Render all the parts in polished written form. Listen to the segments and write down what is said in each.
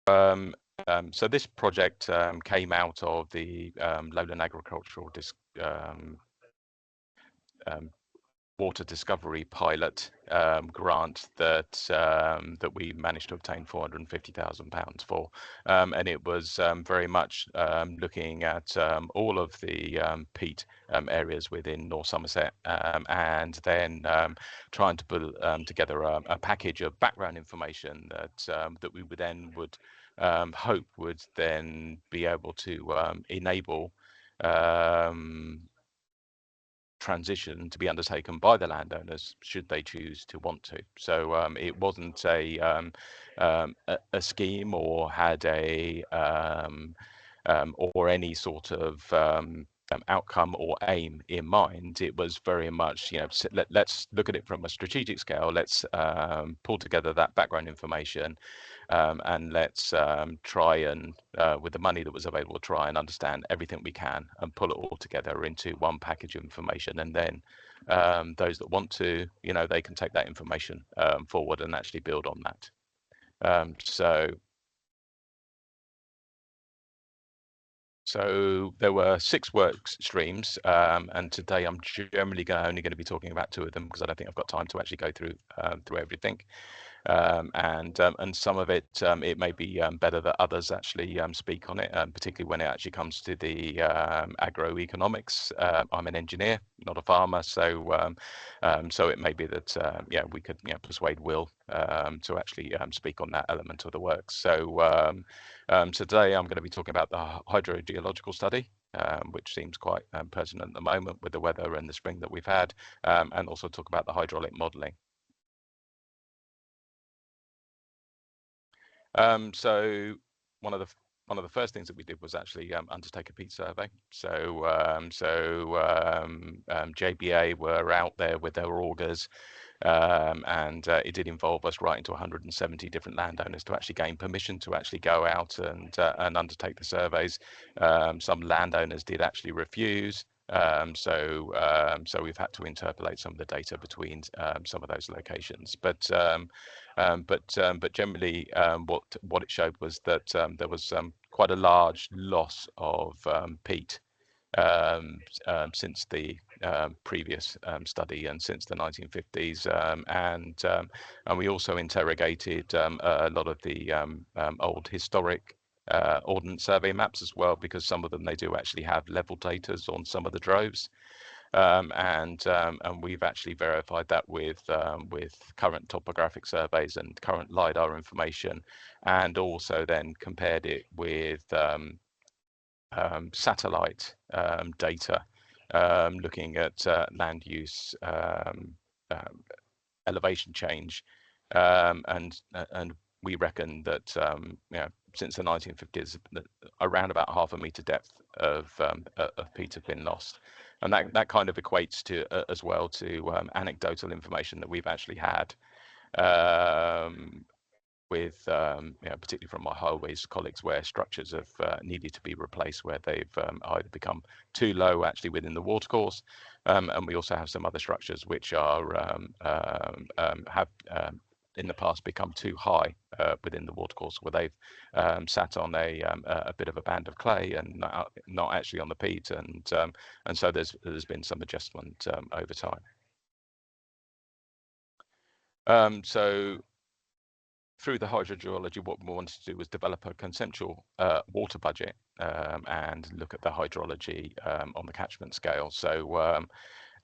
So this project came out of the Lowland Agricultural Water Discovery Pilot grant that we managed to obtain £450,000 for, and it was very much looking at all of the peat areas within North Somerset, and then trying to put together a package of background information that we would hope would then be able to enable transition to be undertaken by the landowners should they choose to want to. So it wasn't a scheme or had a or any sort of outcome or aim in mind. It was very much, let's look at it from a strategic scale. Let's pull together that background information, and let's try and, with the money that was available, try and understand everything we can and pull it all together into one package of information. And then those that want to, they can take that information forward and actually build on that. So there were 6 work streams, and today I'm generally only going to be talking about 2 of them because I don't think I've got time to actually go through everything. And some of it, it may be better that others actually speak on it, particularly when it actually comes to the agroeconomics. I'm an engineer, not a farmer, so it may be that we could persuade Will to actually speak on that element of the work. So today I'm going to be talking about the hydrogeological study, which seems quite pertinent at the moment with the weather and the spring that we've had, and also talk about the hydraulic modelling. So one of the first things that we did was actually undertake a peat survey. So JBA were out there with their augers, and it did involve us writing to 170 different landowners to actually gain permission to actually go out and undertake the surveys. Some landowners did actually refuse. So we've had to interpolate some of the data between some of those locations. But generally, what it showed was that there was quite a large loss of peat since the previous study and since the 1950s, and we also interrogated a lot of the old historic ordnance survey maps as well, because some of them, they do actually have level datas on some of the droves. And we've actually verified that with current topographic surveys and current LiDAR information, and also then compared it with satellite data, looking at land use, elevation change, and we reckon that since the 1950s, around about 0.5 meter depth of peat have been lost. And that kind of equates to as well to anecdotal information that we've actually had with particularly from my highways colleagues, where structures have needed to be replaced, where they've either become too low actually within the watercourse, and we also have some other structures which are have in the past become too high within the watercourse, where they've sat on a bit of a band of clay and not actually on the peat, and so there's been some adjustment over time. So through the hydrogeology, what we wanted to do was develop a conceptual water budget and look at the hydrology on the catchment scale. So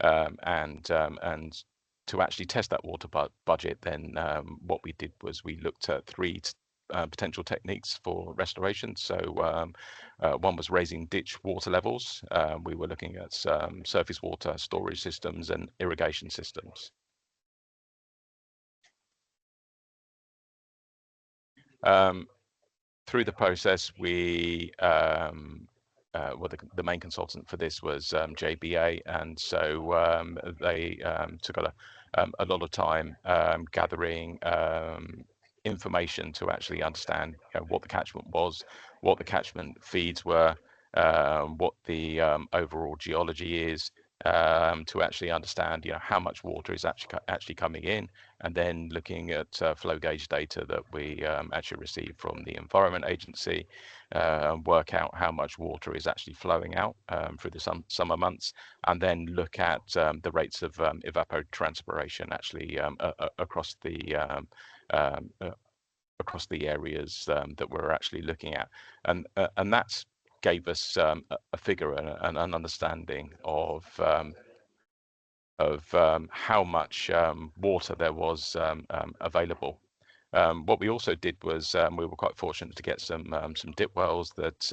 and to actually test that water budget, then what we did was we looked at 3 potential techniques for restoration. So one was raising ditch water levels. We were looking at surface water storage systems and irrigation systems. Through the process, we the main consultant for this was JBA, and so they took a lot of time gathering information to actually understand what the catchment was, what the catchment feeds were, what the overall geology is, to actually understand, how much water is actually coming in, and then looking at flow gauge data that we actually receive from the Environment Agency, work out how much water is actually flowing out through the summer months, and then look at the rates of evapotranspiration actually across the um, uh, across the areas that we're actually looking at, and that's gave us a figure and an understanding of how much water there was available. What we also did was we were quite fortunate to get some dip wells that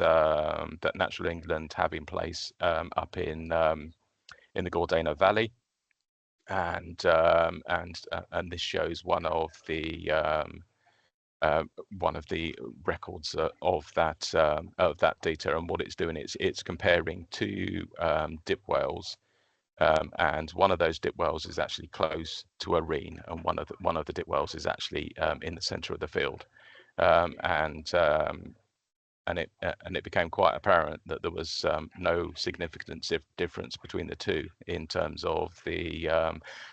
Natural England have in place up in the Gordano Valley, and this shows one of the records of that data. And what it's doing is it's comparing two dip wells, and one of those dip wells is actually close to a reen, and one of the dip wells is actually in the centre of the field, and it became quite apparent that there was no significant difference between the two in terms of the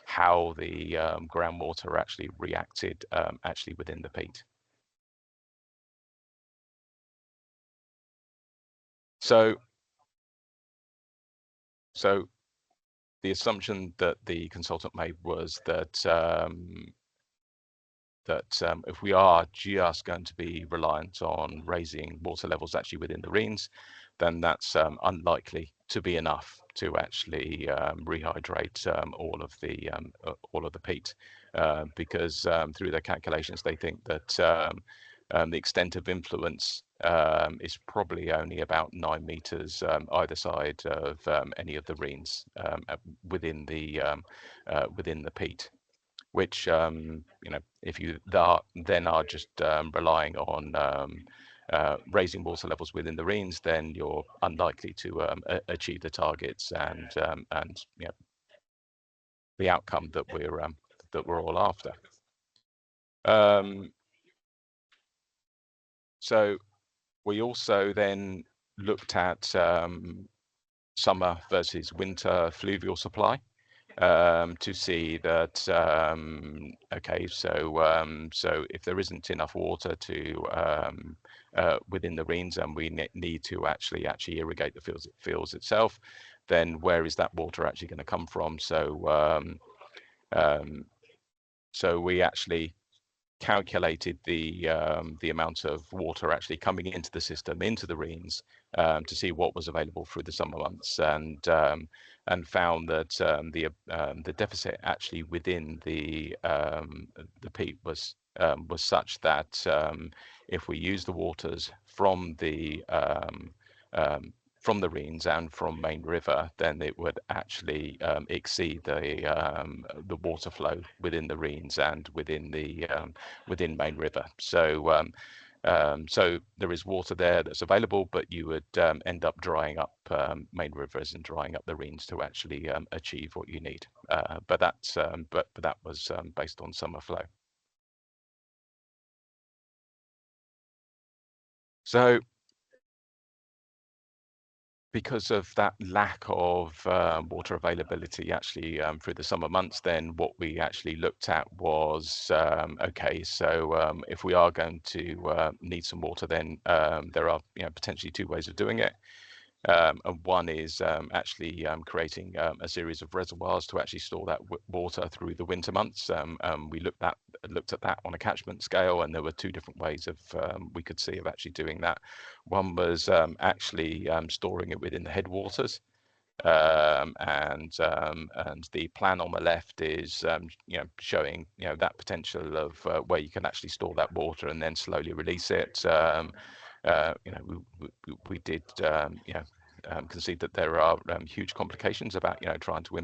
how the groundwater actually reacted actually within the peat. So the assumption that the consultant made was that if we are just going to be reliant on raising water levels actually within the reens, then that's unlikely to be enough to actually rehydrate all of the peat, because through their calculations they think that the extent of influence is probably only about 9 meters either side of any of the reens within the peat, which if you then are just relying on raising water levels within the reens, then you're unlikely to achieve the targets and the outcome that we're all after. So we also then looked at summer versus winter fluvial supply, to see that okay, so if there isn't enough water to within the reens, and we need to actually irrigate the fields itself, then where is that water actually going to come from? So we actually calculated the amount of water actually coming into the system, into the reens, to see what was available through the summer months, and found that the deficit actually within the peat was such that if we use the waters from the reens and from Main River, then it would actually exceed the water flow within the reens and within Main River. So there is water there that's available, but you would end up drying up main rivers and drying up the reens to actually achieve what you need. But that was based on summer flow. So because of that lack of water availability actually through the summer months, then what we actually looked at was okay, so if we are going to need some water, then there are potentially two ways of doing it. And one is actually creating a series of reservoirs to actually store that water through the winter months. We looked at that on a catchment scale, and there were two different ways of we could see of actually doing that. One was actually storing it within the headwaters. And the plan on the left is showing that potential of where you can actually store that water and then slowly release it. We did concede that there are huge complications about trying to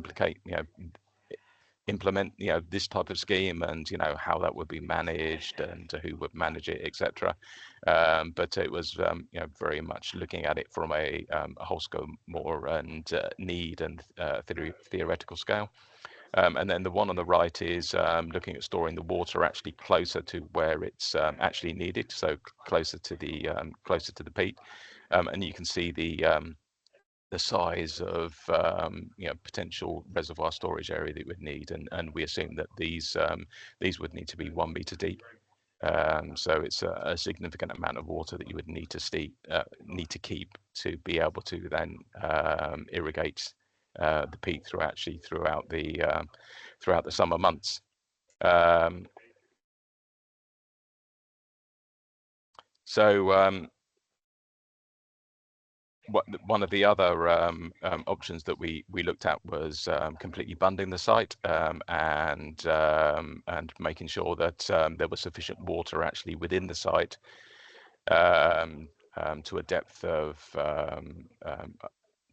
implement this type of scheme, and how that would be managed and who would manage it, etc. But it was very much looking at it from a whole scope more and need and theoretical scale. And then the one on the right is looking at storing the water actually closer to where it's actually needed, so closer to the peat. And you can see the size of potential reservoir storage area that it would need, and we assume that these would need to be 1 meter deep. So it's a significant amount of water that you would need to keep to be able to then irrigate the peat throughout the summer months. One of the other options that we looked at was completely bunding the site and making sure that there was sufficient water actually within the site to a depth of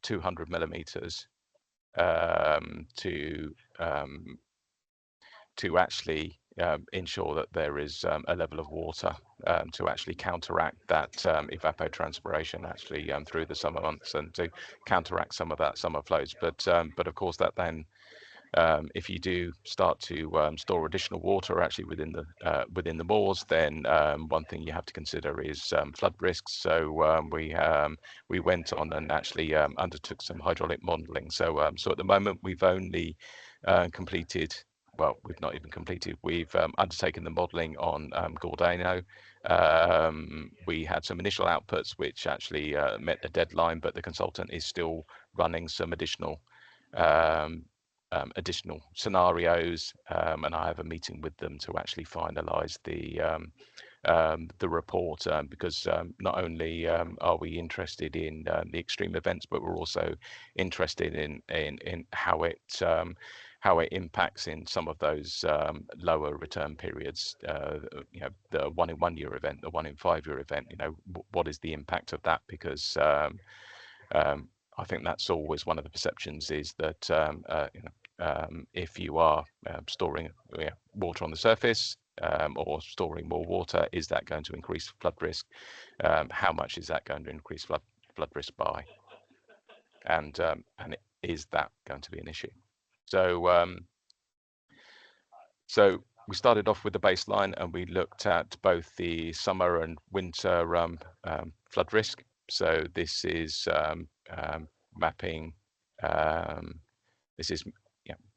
200 millimeters to actually ensure that there is a level of water to actually counteract that evapotranspiration actually through the summer months, and to counteract some of that summer flows. But of course that then if you do start to store additional water actually within the moors, then one thing you have to consider is flood risks. So we went on and actually undertook some hydraulic modelling. So at the moment we've only completed. Well, we've not even completed. We've undertaken the modelling on Gordano. We had some initial outputs which actually met the deadline, but the consultant is still running some additional scenarios, and I have a meeting with them to actually finalise the report, because not only are we interested in the extreme events, but we're also interested in how it impacts in some of those lower return periods. The 1 in 1 year event, the 1 in 5 year event. What is the impact of that? Because I think that's always one of the perceptions, is that if you are storing water on the surface or storing more water, is that going to increase flood risk? How much is that going to increase flood risk by? And is that going to be an issue? So we started off with the baseline, and we looked at both the summer and winter flood risk. So this is mapping. This is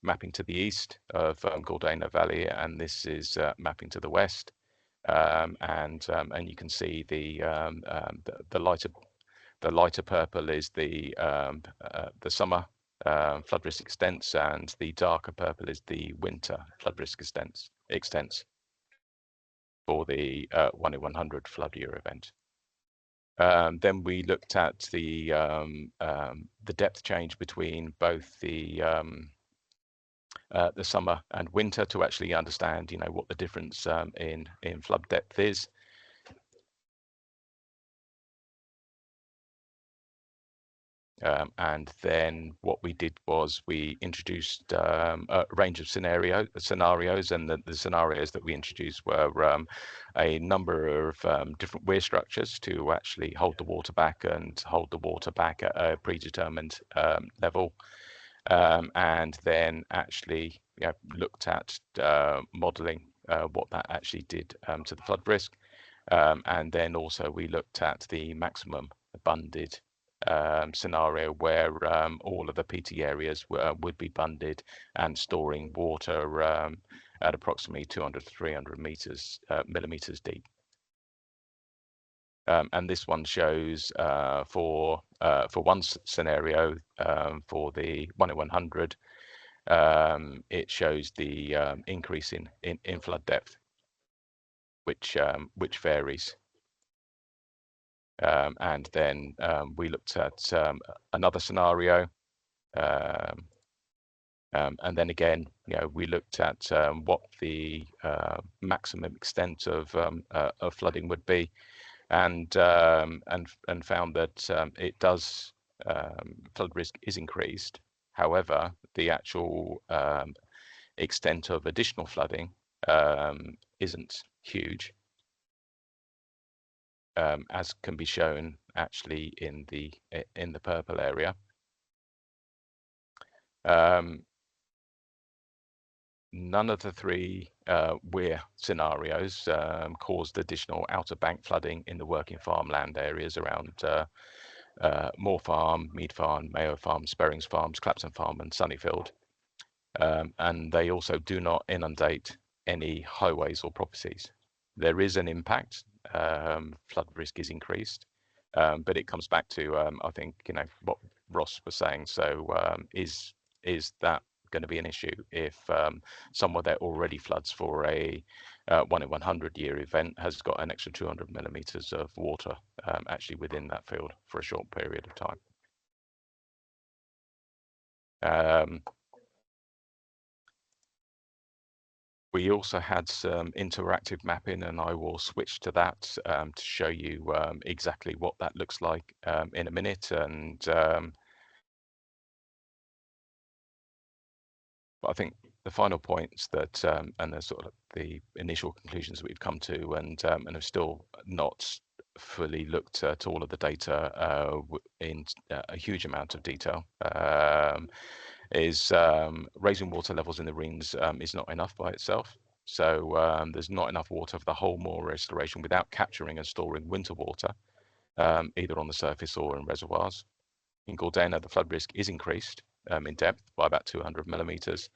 mapping to the east of Gordano Valley, and this is mapping to the west. And you can see the lighter purple is the summer flood risk extents, and the darker purple is the winter flood risk extents for the 1 in 100 flood year event. Then we looked at the depth change between both the summer and winter to actually understand, what the difference in flood depth is. And then what we did was we introduced a range of scenarios, and the scenarios that we introduced were a number of different weir structures to actually hold the water back and hold the water back at a predetermined level, and then actually looked at modelling what that actually did to the flood risk, and then also we looked at the maximum bunded scenario where all of the PT areas would be bunded and storing water at approximately 200 to 300 millimeters deep. And this one shows for one scenario for the 1 in 100, it shows the increase in flood depth, which varies. And then we looked at another scenario, and then again, we looked at what the maximum extent of flooding would be, and found that it does flood risk is increased. However, the actual extent of additional flooding isn't huge. As can be shown actually in the purple area. None of the three weir scenarios caused additional outer bank flooding in the working farmland areas around Moor Farm, Mead Farm, Mayo Farm, Sperrings Farms, Clapton Farm, and Sunnyfield. And they also do not inundate any highways or properties. There is an impact. Flood risk is increased, but it comes back to I think what Ross was saying. So is that going to be an issue if somewhere that already floods for a 1 in 100 year event has got an extra 200 millimeters of water actually within that field for a short period of time? We also had some interactive mapping, and I will switch to that to show you exactly what that looks like in a minute. And I think the final points that and the sort of the initial conclusions that we've come to, and have still not fully looked at all of the data in a huge amount of detail, is raising water levels in the rings is not enough by itself. So there's not enough water for the whole moor restoration without capturing and storing winter water, either on the surface or in reservoirs. In Gordena, the flood risk is increased in depth by about 200 millimeters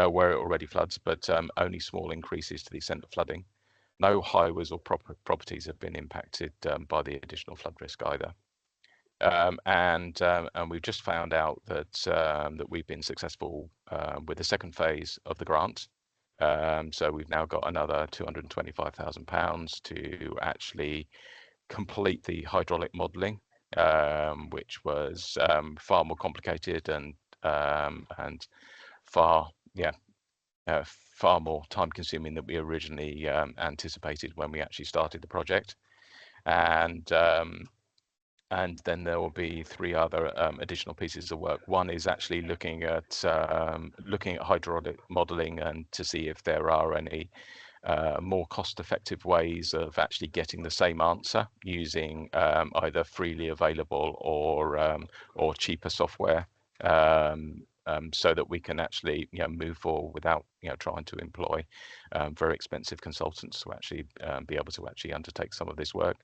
where it already floods, but only small increases to the extent of flooding. No highways or properties have been impacted by the additional flood risk either. And we've just found out that that we've been successful with the second phase of the grant. So we've now got another £225,000 to actually complete the hydraulic modelling, which was far more complicated and far more time consuming than we originally anticipated when we actually started the project. And then there will be 3 other additional pieces of work. One is actually looking at hydraulic modelling and to see if there are any more cost-effective ways of actually getting the same answer using either freely available or cheaper software, so that we can actually move forward without trying to employ very expensive consultants to actually be able to actually undertake some of this work.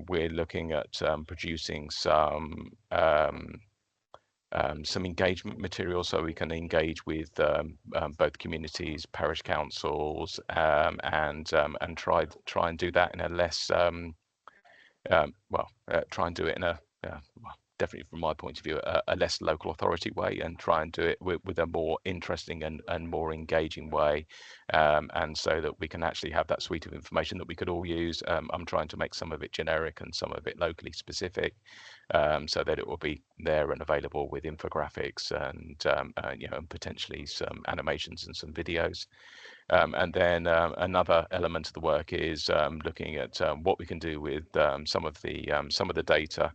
We're looking at producing some engagement material so we can engage with both communities, parish councils, and try and do that in a less try and do it in a definitely from my point of view a less local authority way, and try and do it with a more interesting and more engaging way, and so that we can actually have that suite of information that we could all use. I'm trying to make some of it generic and some of it locally specific, so that it will be there and available with infographics and and potentially some animations and some videos. And then another element of the work is looking at what we can do with some of the data,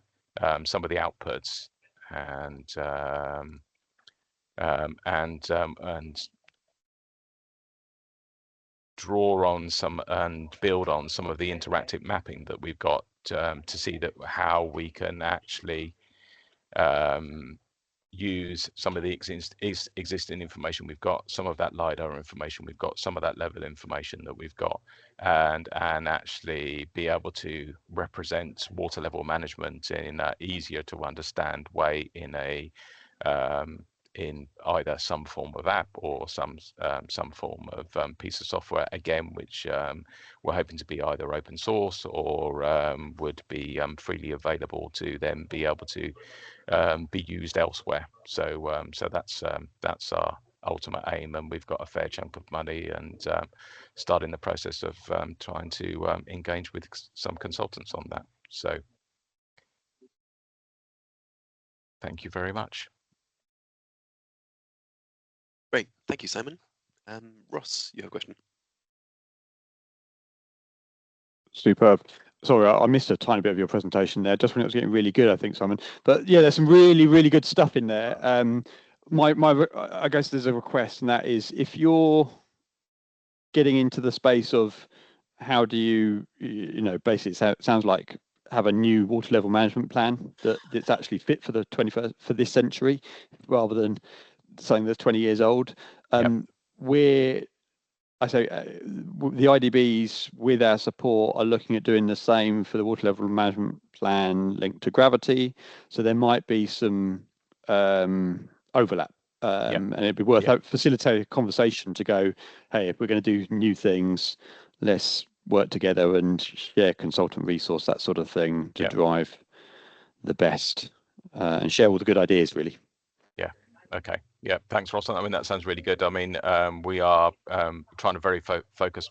some of the outputs, and draw on some and build on some of the interactive mapping that we've got to see that how we can actually use some of the existing information we've got, some of that LiDAR information we've got, some of that level information that we've got, and actually be able to represent water level management in an easier to understand way in either some form of app or some form of piece of software, again, which we're hoping to be either open source or would be freely available to then be able to be used elsewhere. So that's our ultimate aim, and we've got a fair chunk of money and starting the process of trying to engage with some consultants on that. So thank you very much. Great, thank you, Simon. Ross, you have a question? Superb. Sorry, I missed a tiny bit of your presentation there, just when it was getting really good, I think, Simon. But yeah, there's some really, really good stuff in there. I guess there's a request, and that is, if you're getting into the space of how do you basically it sounds like have a new water level management plan that's actually fit for the 21st, for this century, rather than something that's 20 years old. Yep. We're I say the IDBs, with our support, are looking at doing the same for the water level management plan linked to gravity. So there might be some overlap, and it'd be worth facilitating a conversation to go, hey, if we're going to do new things, let's work together and share consultant resource, that sort of thing, to drive the best and share all the good ideas, really. Yeah. Okay. Yeah. Thanks, Ross. I mean, that sounds really good. I mean, we are trying to very focus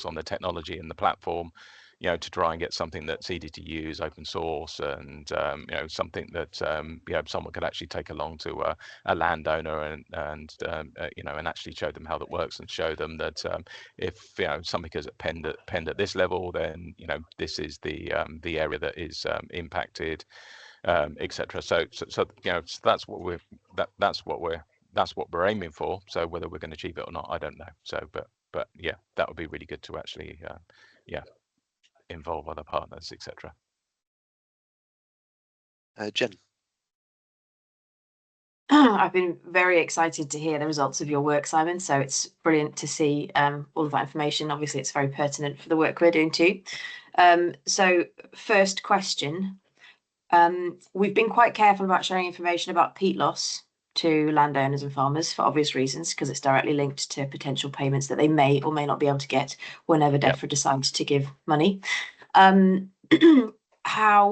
on the technology and the platform, you know, to try and get something that's easy to use, open source, and you know, something that you know, someone could actually take along to a landowner and you know, and actually show them how that works, and show them that if, you know, something is penned at this level, then, you know, this is the area that is impacted, etc. So you know, so that's what we're aiming for. So whether we're going to achieve it or not, I don't know. So but yeah, that would be really good to actually involve other partners, etc. Jen. I've been very excited to hear the results of your work, Simon. So it's brilliant to see all of that information. Obviously, it's very pertinent for the work we're doing too. So first question. We've been quite careful about sharing information about peat loss to landowners and farmers for obvious reasons, because it's directly linked to potential payments that they may or may not be able to get whenever DEFRA decides to give money. How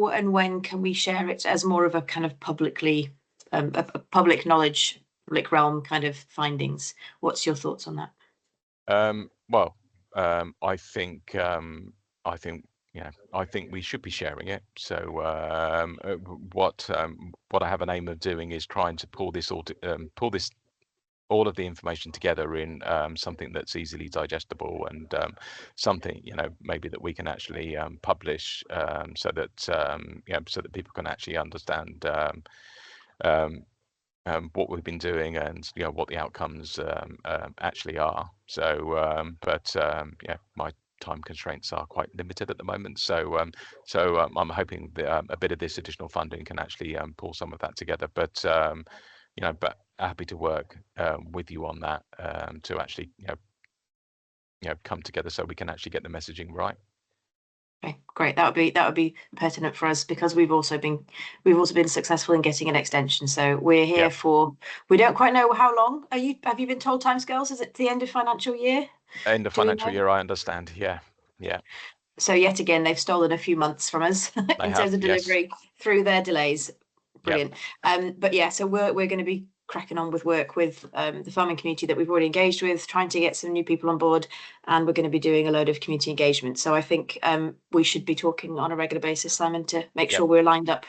and when can we share it as more of a kind of publicly, a public knowledge, public realm kind of findings? What's your thoughts on that? Well, I think yeah, I think we should be sharing it. So what I have an aim of doing is trying to pull all of the information together in something that's easily digestible, and something, you know, maybe that we can actually publish, so that you know, so that people can actually understand what we've been doing, and, you know, what the outcomes actually are. So yeah, my time constraints are quite limited at the moment, so I'm hoping that a bit of this additional funding can actually pull some of that together. But you know, but happy to work with you on that, to actually, you know, come together so we can actually get the messaging right. Okay, great. That would be pertinent for us, because we've also been successful in getting an extension. So we're here for, we don't quite know how long. Have you been told timescales? Is it the end of financial year? End of financial year, I understand. Yeah. So yet again, they've stolen a few months from us in terms of delivery through their delays. Brilliant. But yeah, so we're going to be cracking on with work with the farming community that we've already engaged with, trying to get some new people on board, and we're going to be doing a load of community engagement. So I think we should be talking on a regular basis, Simon, to make sure we're lined up.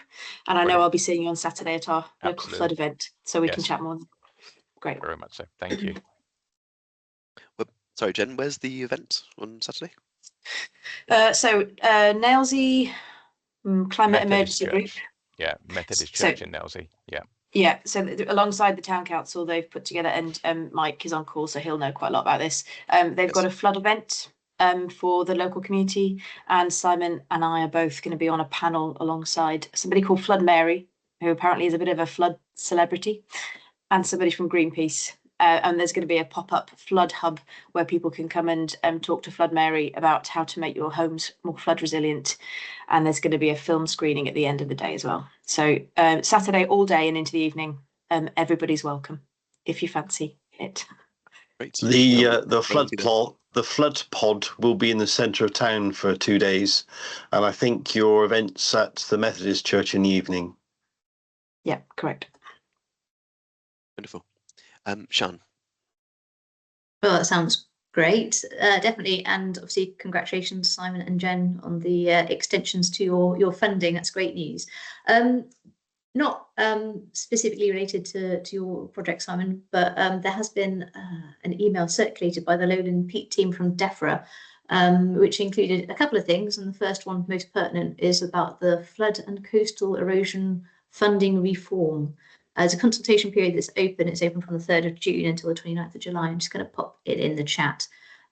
And I know I'll be seeing you on Saturday at our local flood event, so we can chat more. Great. Very much so. Thank you. Well, sorry, Jen, where's the event on Saturday? So Nailsea Climate Emergency Group. Yeah, Methodist Church in Nailsea. Yeah, so alongside the town council, they've put together, and Mike is on call, so he'll know quite a lot about this. They've got a flood event for the local community, and Simon and I are both going to be on a panel alongside somebody called Flood Mary, who apparently is a bit of a flood celebrity, and somebody from Greenpeace. And there's going to be a pop-up flood hub where people can come and talk to Flood Mary about how to make your homes more flood resilient. And there's going to be a film screening at the end of the day as well. So Saturday all day and into the evening, everybody's welcome if you fancy it. Great. The flood pod will be in the centre of town for 2 days, and I think your event's at the Methodist Church in the evening. Yeah, correct. Wonderful. Sian. Well, that sounds great, definitely, and obviously congratulations, Simon and Jen, on the extensions to your funding. That's great news. Not specifically related to your project, Simon, but there has been an email circulated by the Lowland Peat team from DEFRA, which included a couple of things, and the first one, most pertinent, is about the flood and coastal erosion funding reform. As a consultation period that's open, it's open from the 3rd of June until the 29th of July. I'm just going to pop it in the chat.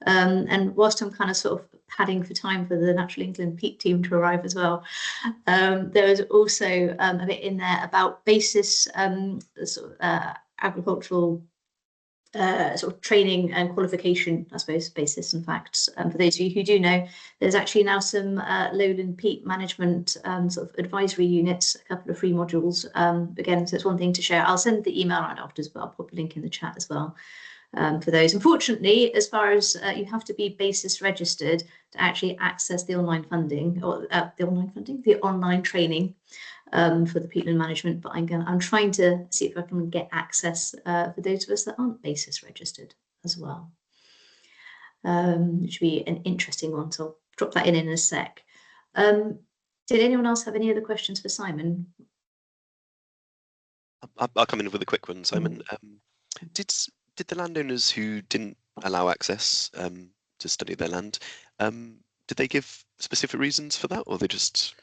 And whilst I'm kind of sort of padding for time for the Natural England Peat team to arrive as well, there was also a bit in there about basis agricultural sort of training and qualification, I suppose, basis and facts. For those of you who do know, there's actually now some lowland peat management sort of advisory units, a couple of free modules. Again, so it's one thing to share. I'll send the email out afterwards, but I'll put a link in the chat as well. For those. Unfortunately, as far as you have to be basis registered to actually access the online funding, or the online training for the peatland management. But I'm trying to see if I can get access for those of us that aren't basis registered as well. Which would be an interesting one. So I'll drop that in a sec. Did anyone else have any other questions for Simon? I'll come in with a quick one, Simon. Did the landowners who didn't allow access to study their land, did they give specific reasons for that, or they just?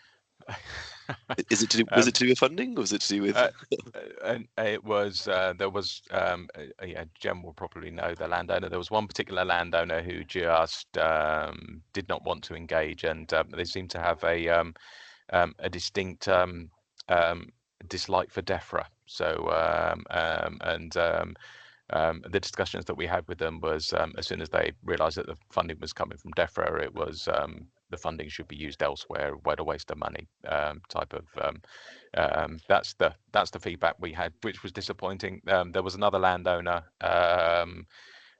Was it to do with funding, or was it to do with? It was. There was. Yeah, Jen will probably know the landowner. There was one particular landowner who just did not want to engage, and they seemed to have a distinct dislike for DEFRA. So the discussions that we had with them was as soon as they realised that the funding was coming from DEFRA, it was the funding should be used elsewhere. What a waste of money type of. That's the feedback we had, which was disappointing. There was another landowner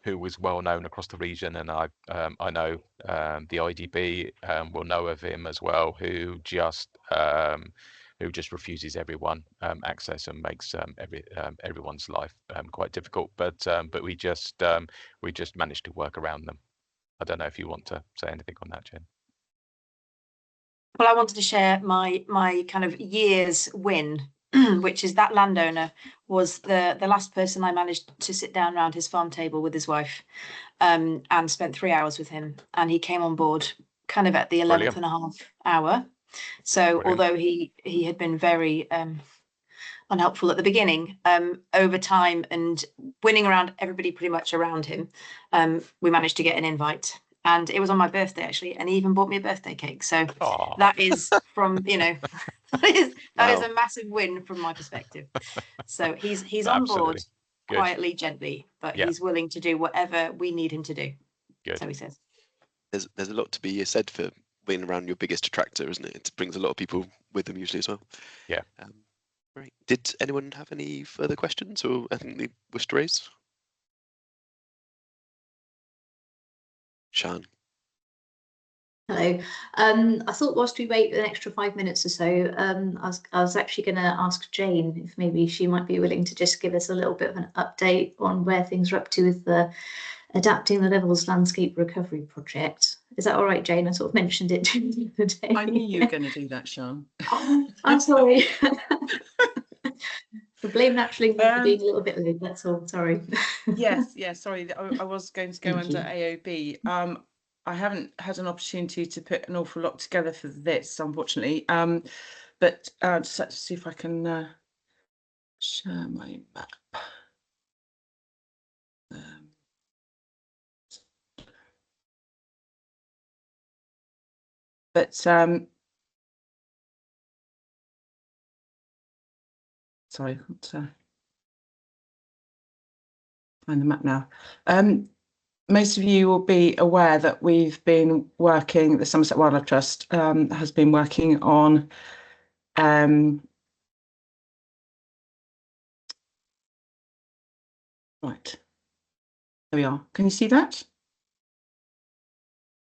who was well known across the region, and I know the IDB will know of him as well, who just refuses everyone access and makes everyone's life quite difficult. But we just managed to work around them. I don't know if you want to say anything on that, Jen. Well, I wanted to share my kind of year's win, which is that landowner was the last person I managed to sit down around his farm table with his wife, and spent 3 hours with him, and he came on board kind of at the 11th and a half hour. So although he had been very unhelpful at the beginning, over time and winning around everybody pretty much around him, we managed to get an invite. And it was on my birthday, actually, and he even bought me a birthday cake. So that is from, that is a massive win from my perspective. So he's on board quietly, gently, but he's willing to do whatever we need him to do. Good. So he says. There's a lot to be said for being around your biggest attractor, isn't it? It brings a lot of people with them usually as well. Yeah. Right. Did anyone have any further questions or anything they wish to raise? Sian. Hello. I thought whilst we wait an extra 5 minutes or so, I was actually going to ask Jane if maybe she might be willing to just give us a little bit of an update on where things are up to with the Adapting the Levels Landscape Recovery Project. Is that all right, Jane? I sort of mentioned it the other day. I knew you were going to do that, Sian. I'm sorry. The blame naturally for being a little bit late, that's all. Sorry. Yes, sorry. I was going to go under AOB. I haven't had an opportunity to put an awful lot together for this, unfortunately. But just let's see if I can share my map. Sorry, find the map now. Most of you will be aware that we've been working, the Somerset Wildlife Trust has been working on right, there we are. Can you see that?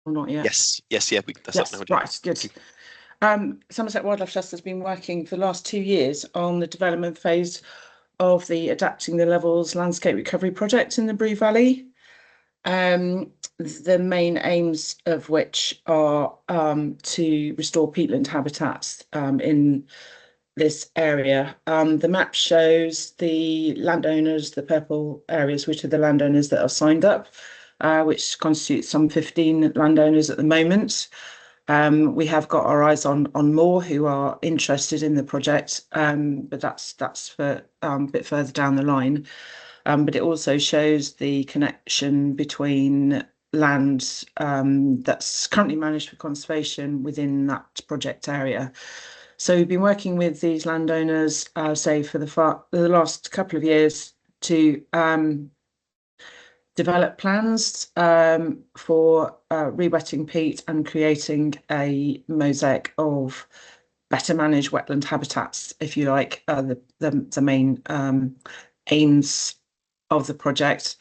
Or not yet? Yes, yeah, that's up now. Right, good. Somerset Wildlife Trust has been working for the last 2 years on the development phase of the Adapting the Levels Landscape Recovery Project in the Bree Valley. The main aims of which are to restore peatland habitats in this area. The map shows the landowners, the purple areas, which are the landowners that are signed up, which constitutes some 15 landowners at the moment. We have got our eyes on more who are interested in the project, but that's for a bit further down the line. But it also shows the connection between land that's currently managed for conservation within that project area. So we've been working with these landowners, say for the last couple of years to develop plans for re-wetting peat and creating a mosaic of better managed wetland habitats, if you like, the main aims of the project.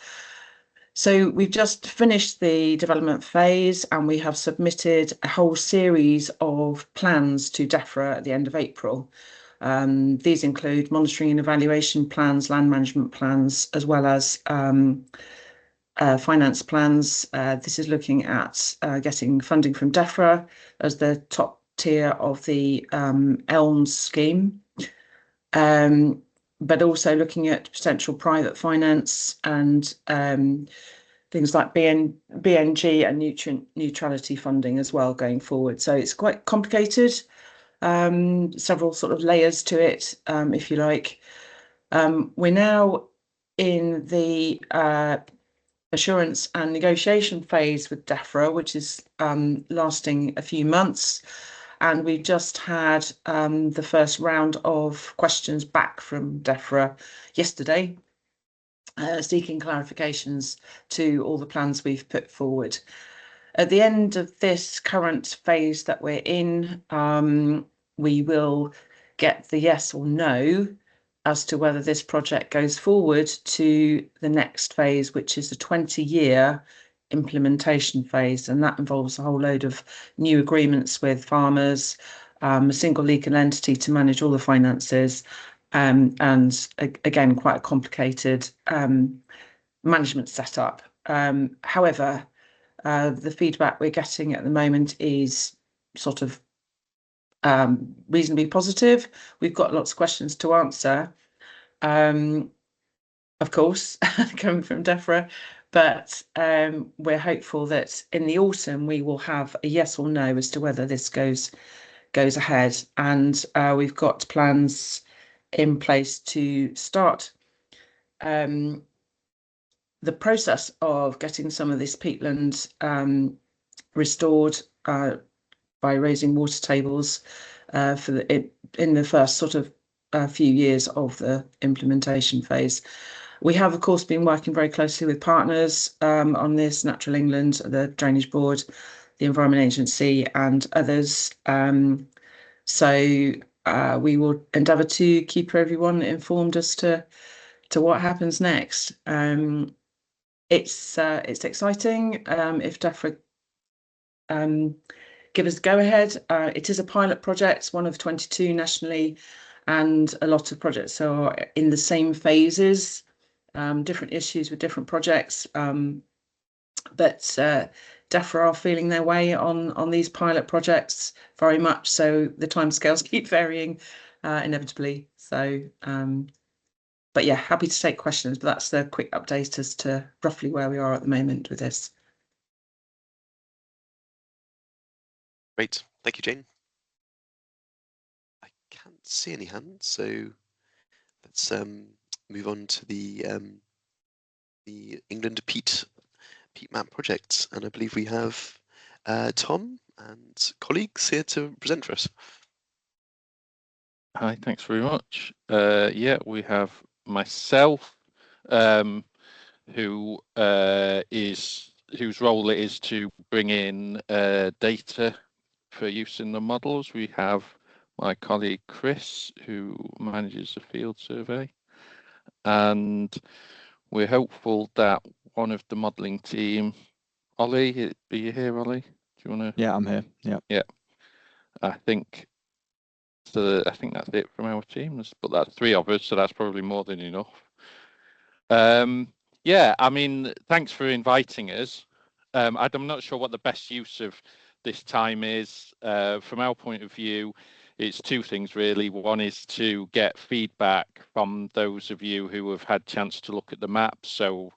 So we've just finished the development phase and we have submitted a whole series of plans to DEFRA at the end of April. These include monitoring and evaluation plans, land management plans, as well as finance plans. This is looking at getting funding from DEFRA as the top tier of the ELMS scheme, but also looking at potential private finance and things like BNG and nutrient neutrality funding as well going forward. So it's quite complicated, several sort of layers to it, if you like. We're now in the assurance and negotiation phase with DEFRA, which is lasting a few months. And we've just had the first round of questions back from DEFRA yesterday, seeking clarifications to all the plans we've put forward. At the end of this current phase that we're in, we will get the yes or no as to whether this project goes forward to the next phase, which is a 20-year implementation phase, and that involves a whole load of new agreements with farmers, a single legal entity to manage all the finances, and again, quite a complicated management setup. However, the feedback we're getting at the moment is sort of reasonably positive. We've got lots of questions to answer, of course, coming from DEFRA, but we're hopeful that in the autumn we will have a yes or no as to whether this goes ahead, and we've got plans in place to start the process of getting some of this peatland restored by raising water tables in the first sort of few years of the implementation phase. We have, of course, been working very closely with partners on this, Natural England, the Drainage Board, the Environment Agency and others. So we will endeavour to keep everyone informed as to what happens next. It's exciting. If DEFRA give us go ahead, it is a pilot project, one of 22 nationally, and a lot of projects are in the same phases, different issues with different projects, but DEFRA are feeling their way on these pilot projects very much, so the timescales keep varying inevitably. So but yeah, happy to take questions, but that's the quick update as to roughly where we are at the moment with this. Great, thank you, Jane. I can't see any hands, so let's move on to the England Peat Map project, and I believe we have Tom and colleagues here to present for us. Hi, thanks very much. Yeah, we have myself, whose role it is to bring in data for use in the models. We have my colleague Chris, who manages the field survey, and we're hopeful that one of the modelling team, Ollie, are you here, Ollie? Do you want to? Yeah, I'm here. Yeah. Yeah. I think that's it from our team, but that's 3 of us, so that's probably more than enough. Yeah, I mean, thanks for inviting us. I'm not sure what the best use of this time is. From our point of view, it's 2 things really. One is to get feedback from those of you who have had chance to look at the map. So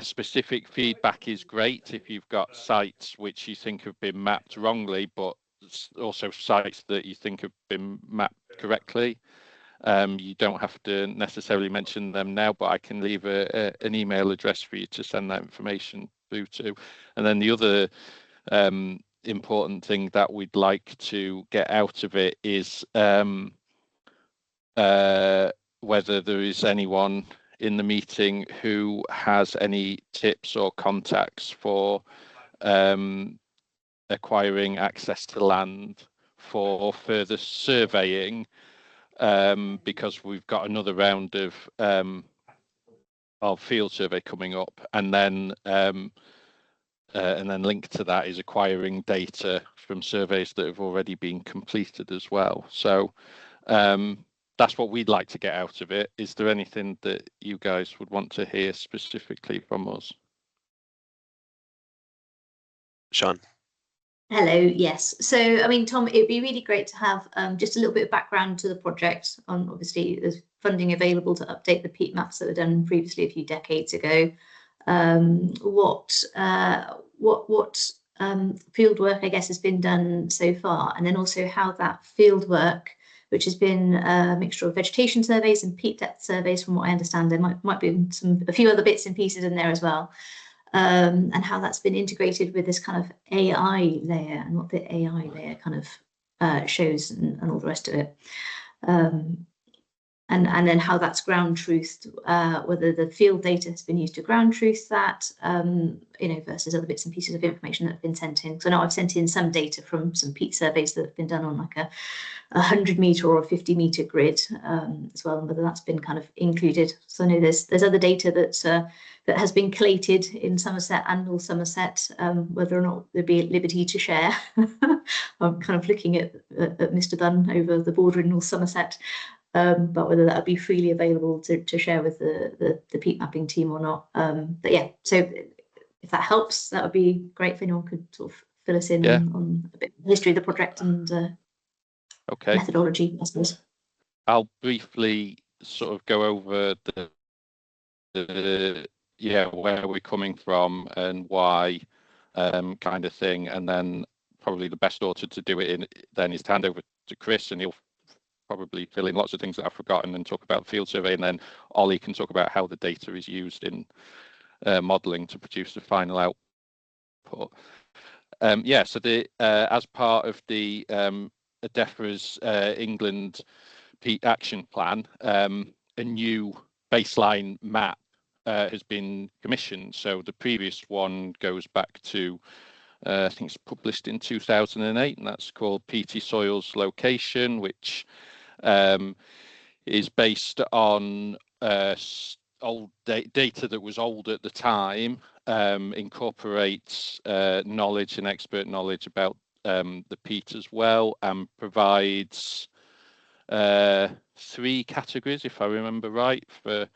specific feedback is great if you've got sites which you think have been mapped wrongly, but also sites that you think have been mapped correctly. You don't have to necessarily mention them now, but I can leave an email address for you to send that information through to. And then the other important thing that we'd like to get out of it is whether there is anyone in the meeting who has any tips or contacts for acquiring access to land for further surveying, because we've got another round of field survey coming up, and then linked to that is acquiring data from surveys that have already been completed as well. So that's what we'd like to get out of it. Is there anything that you guys would want to hear specifically from us? Sean. Hello, yes. So, I mean, Tom, it'd be really great to have just a little bit of background to the project. Obviously, there's funding available to update the peat maps that were done previously a few decades ago. What field work, I guess, has been done so far, and then also how that field work, which has been a mixture of vegetation surveys and peat depth surveys, from what I understand, there might be a few other bits and pieces in there as well. And how that's been integrated with this kind of AI layer, and what the AI layer kind of shows, and all the rest of it. And then how that's ground truthed, whether the field data has been used to ground truth that, versus other bits and pieces of information that have been sent in. So I know I've sent in some data from some peat surveys that have been done on like a 100-metre or a 50-metre grid as well, and whether that's been kind of included. So I know there's other data that has been collated in Somerset and North Somerset, whether or not there'd be at liberty to share. I'm kind of looking at Mr. Dunn over the border in North Somerset, but whether that would be freely available to share with the peat mapping team or not. But yeah, so if that helps, that would be great if anyone could sort of fill us in on a bit of the history of the project and methodology, I suppose. I'll briefly sort of go over where we're coming from and why, kind of thing, and then probably the best order to do it in then is to hand over to Chris, and he'll probably fill in lots of things that I've forgotten and talk about field survey, and then Ollie can talk about how the data is used in modelling to produce the final output. So as part of the DEFRA's England Peat Action Plan, a new baseline map has been commissioned. So the previous one goes back to I think it's published in 2008, and that's called Peaty Soils Location, which is based on old data that was old at the time, incorporates knowledge and expert knowledge about the peat as well, and provides 3 categories, if I remember right, for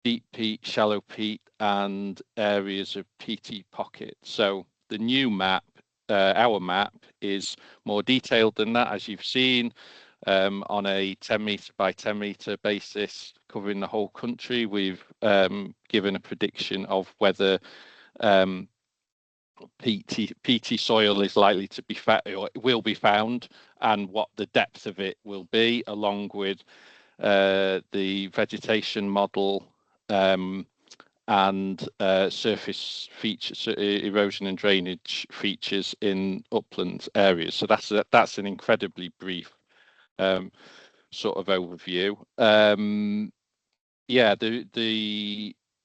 deep peat, shallow peat, and areas of peaty pockets. So the new map, our map, is more detailed than that, as you've seen, on a 10-metre by 10-metre basis, covering the whole country. We've given a prediction of whether peaty soil is likely to be or will be found, and what the depth of it will be, along with the vegetation model and surface features, erosion and drainage features in uplands areas. So that's an incredibly brief sort of overview. The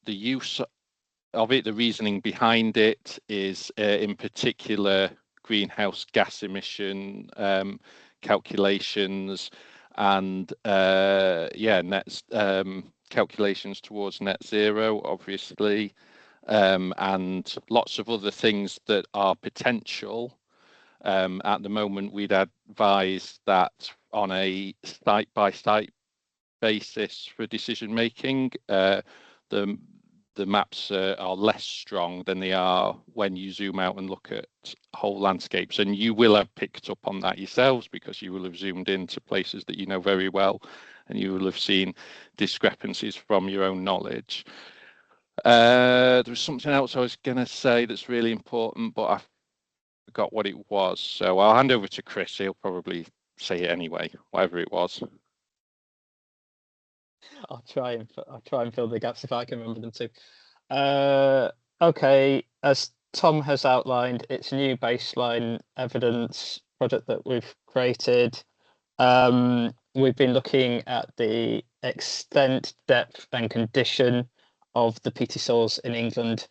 use of it, the reasoning behind it is in particular greenhouse gas emission calculations, and net calculations towards net zero, obviously, and lots of other things that are potential. At the moment, we'd advise that on a site-by-site basis for decision making. The maps are less strong than they are when you zoom out and look at whole landscapes, and you will have picked up on that yourselves, because you will have zoomed into places that you know very well, and you will have seen discrepancies from your own knowledge. There was something else I was going to say that's really important, but I forgot what it was, so I'll hand over to Chris. He'll probably say it anyway, whatever it was. I'll try and fill the gaps if I can remember them too. Okay, as Tom has outlined, it's a new baseline evidence project that we've created. We've been looking at the extent, depth and condition of the peaty soils in England.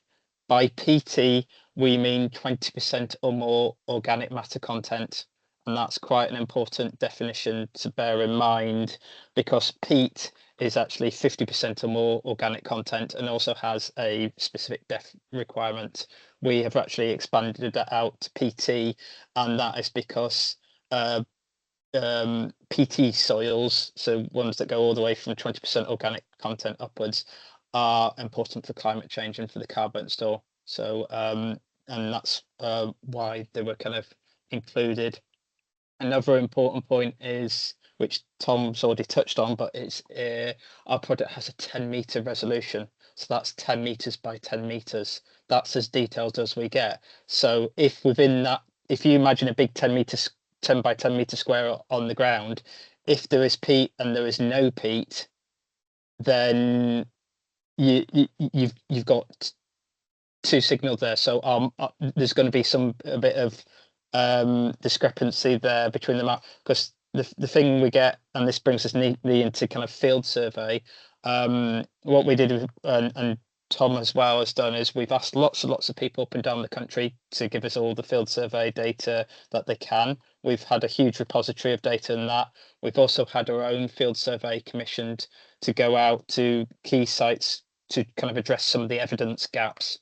By peaty, we mean 20% or more organic matter content. And that's quite an important definition to bear in mind, because peat is actually 50% or more organic content and also has a specific depth requirement. We have actually expanded that out to PT, and that is because PT soils, so ones that go all the way from 20% organic content upwards, are important for climate change and for the carbon store. So and that's why they were kind of included. Another important point is, which Tom's already touched on, but it's our product has a 10-meter resolution. So that's 10 meters by 10 meters. That's as detailed as we get. So if within that, if you imagine a big 10 by 10 meter square on the ground, if there is peat and there is no peat, then you've got two signals there. So there's going to be a bit of discrepancy there between them, because the thing we get, and this brings us neatly into kind of field survey, what we did and Tom as well has done, is we've asked lots and lots of people up and down the country to give us all the field survey data that they can. We've had a huge repository of data in that. We've also had our own field survey commissioned to go out to key sites to kind of address some of the evidence gaps.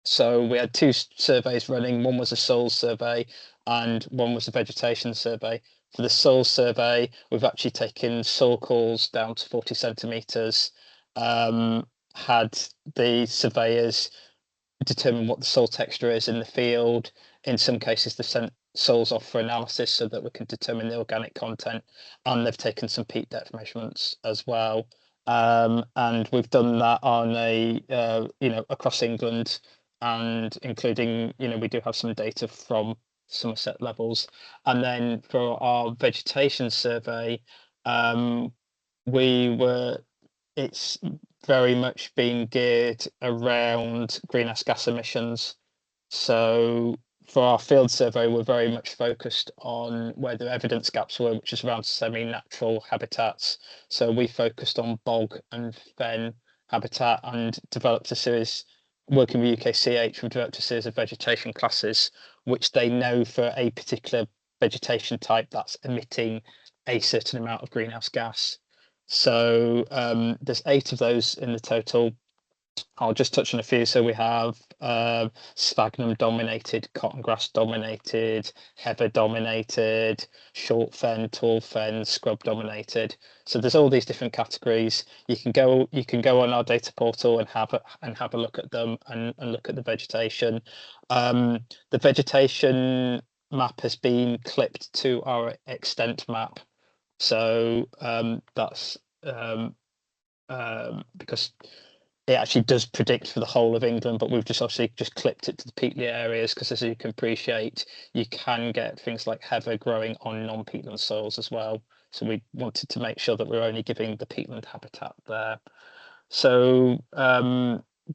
So we had two surveys running. One was a soil survey and one was a vegetation survey. For the soil survey, we've actually taken soil cores down to 40 centimetres, had the surveyors determine what the soil texture is in the field. In some cases, they've sent soils off for analysis so that we can determine the organic content, and they've taken some peat depth measurements as well. And we've done that on across England, and including, we do have some data from Somerset levels. And then for our vegetation survey, it's very much been geared around greenhouse gas emissions. So for our field survey, we're very much focused on where the evidence gaps were, which is around semi-natural habitats. So we focused on bog and fen habitat and developed a series, working with UKCH, we've developed a series of vegetation classes, which they know for a particular vegetation type that's emitting a certain amount of greenhouse gas. So there's 8 of those in the total. I'll just touch on a few. So we have sphagnum dominated, cotton grass dominated, heather dominated, short fen, tall fen, scrub dominated. So there's all these different categories. You can go on our data portal and have a look at them and look at the vegetation. The vegetation map has been clipped to our extent map. So that's because it actually does predict for the whole of England, but we've just obviously just clipped it to the peatly areas, because as you can appreciate, you can get things like heather growing on non-peatland soils as well. So we wanted to make sure that we're only giving the peatland habitat there. So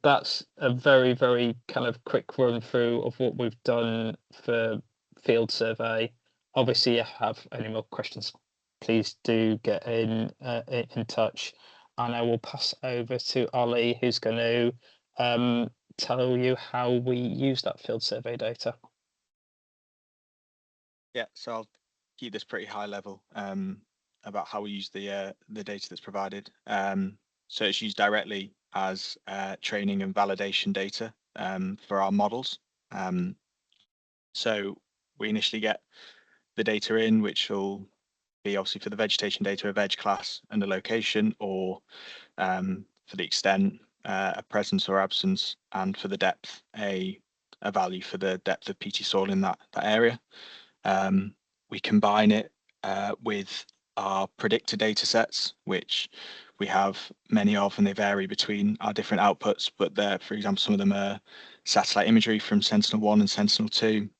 that's a very, very kind of quick run through of what we've done for field survey. Obviously, if you have any more questions, please do get in touch. And I will pass over to Ollie, who's going to tell you how we use that field survey data. Yeah, so I'll keep this pretty high level about how we use the data that's provided. So it's used directly as training and validation data for our models. So we initially get the data in, which will be obviously for the vegetation data, a veg class and a location, or for the extent, a presence or absence, and for the depth, a value for the depth of peaty soil in that area. We combine it with our predictor data sets, which we have many of, and they vary between our different outputs, but they're, for example, some of them are satellite imagery from Sentinel-1 and Sentinel-2,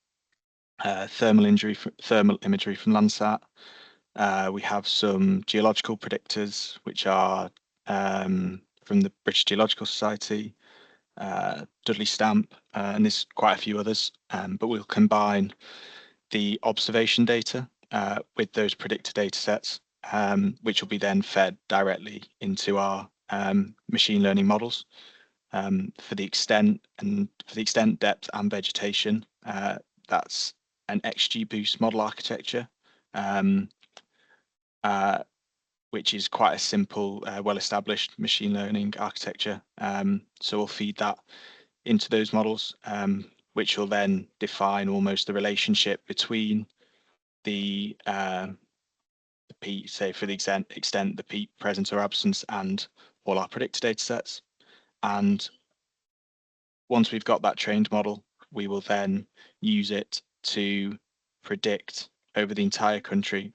thermal imagery from Landsat. We have some geological predictors, which are from the British Geological Society, Dudley Stamp, and there's quite a few others, but we'll combine the observation data with those predictor data sets, which will be then fed directly into our machine learning models. For the extent, depth and vegetation, that's an XGBoost model architecture, which is quite a simple, well-established machine learning architecture. So we'll feed that into those models, which will then define almost the relationship between the peat, say for the extent the peat presence or absence, and all our predictor data sets. And once we've got that trained model, we will then use it to predict over the entire country.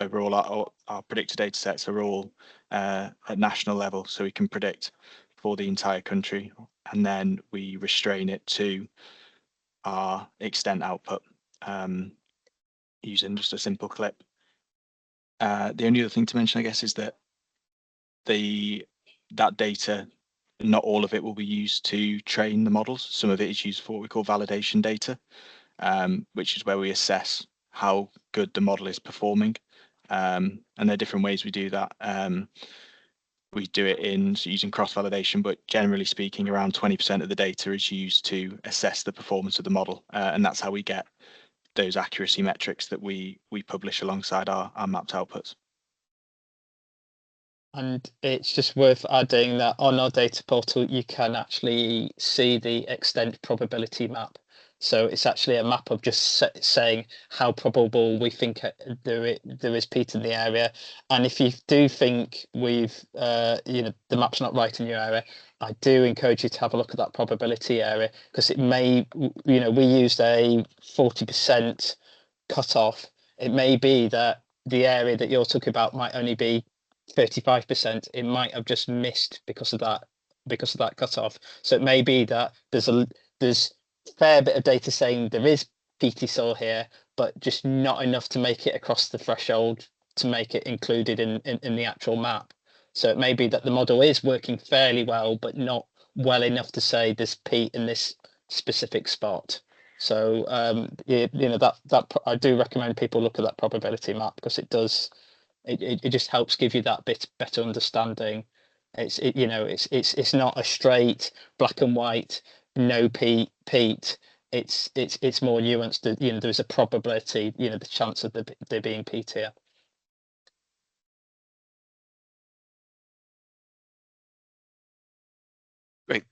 Overall, our predictor data sets are all at national level, so we can predict for the entire country, and then we restrain it to our extent output using just a simple clip. The only other thing to mention, I guess, is that that data, not all of it will be used to train the models. Some of it is used for what we call validation data, which is where we assess how good the model is performing. And there are different ways we do that. We do it using cross-validation, but generally speaking, around 20% of the data is used to assess the performance of the model. And that's how we get those accuracy metrics that we publish alongside our mapped outputs. And it's just worth adding that on our data portal, you can actually see the extent probability map. So it's actually a map of just saying how probable we think there is peat in the area. And if you do think the map's not right in your area, I do encourage you to have a look at that probability area, because it may, we used a 40% cutoff. It may be that the area that you're talking about might only be 35%. It might have just missed because of that cutoff. So it may be that there's a fair bit of data saying there is peaty soil here, but just not enough to make it across the threshold to make it included in the actual map. So it may be that the model is working fairly well, but not well enough to say there's peat in this specific spot. So that I do recommend people look at that probability map, because it just helps give you that bit better understanding. It's not a straight black and white no peat. It's more nuanced. There's a probability, the chance of there being peat here. Great,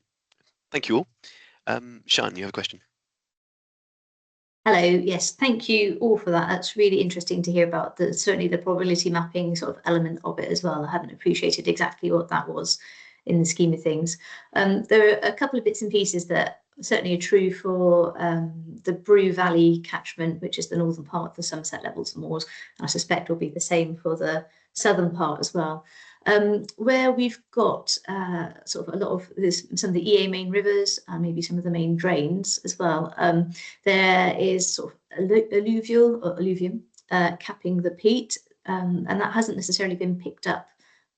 thank you all. Sian, you have a question? Hello, yes, thank you all for that. That's really interesting to hear about certainly the probability mapping sort of element of it as well. I haven't appreciated exactly what that was in the scheme of things. There are a couple of bits and pieces that certainly are true for the Brew Valley catchment, which is the northern part of the Somerset Levels and Moors. And I suspect will be the same for the southern part as well. Where we've got sort of a lot of some of the EA main rivers and maybe some of the main drains as well. There is sort of alluvium capping the peat, and that hasn't necessarily been picked up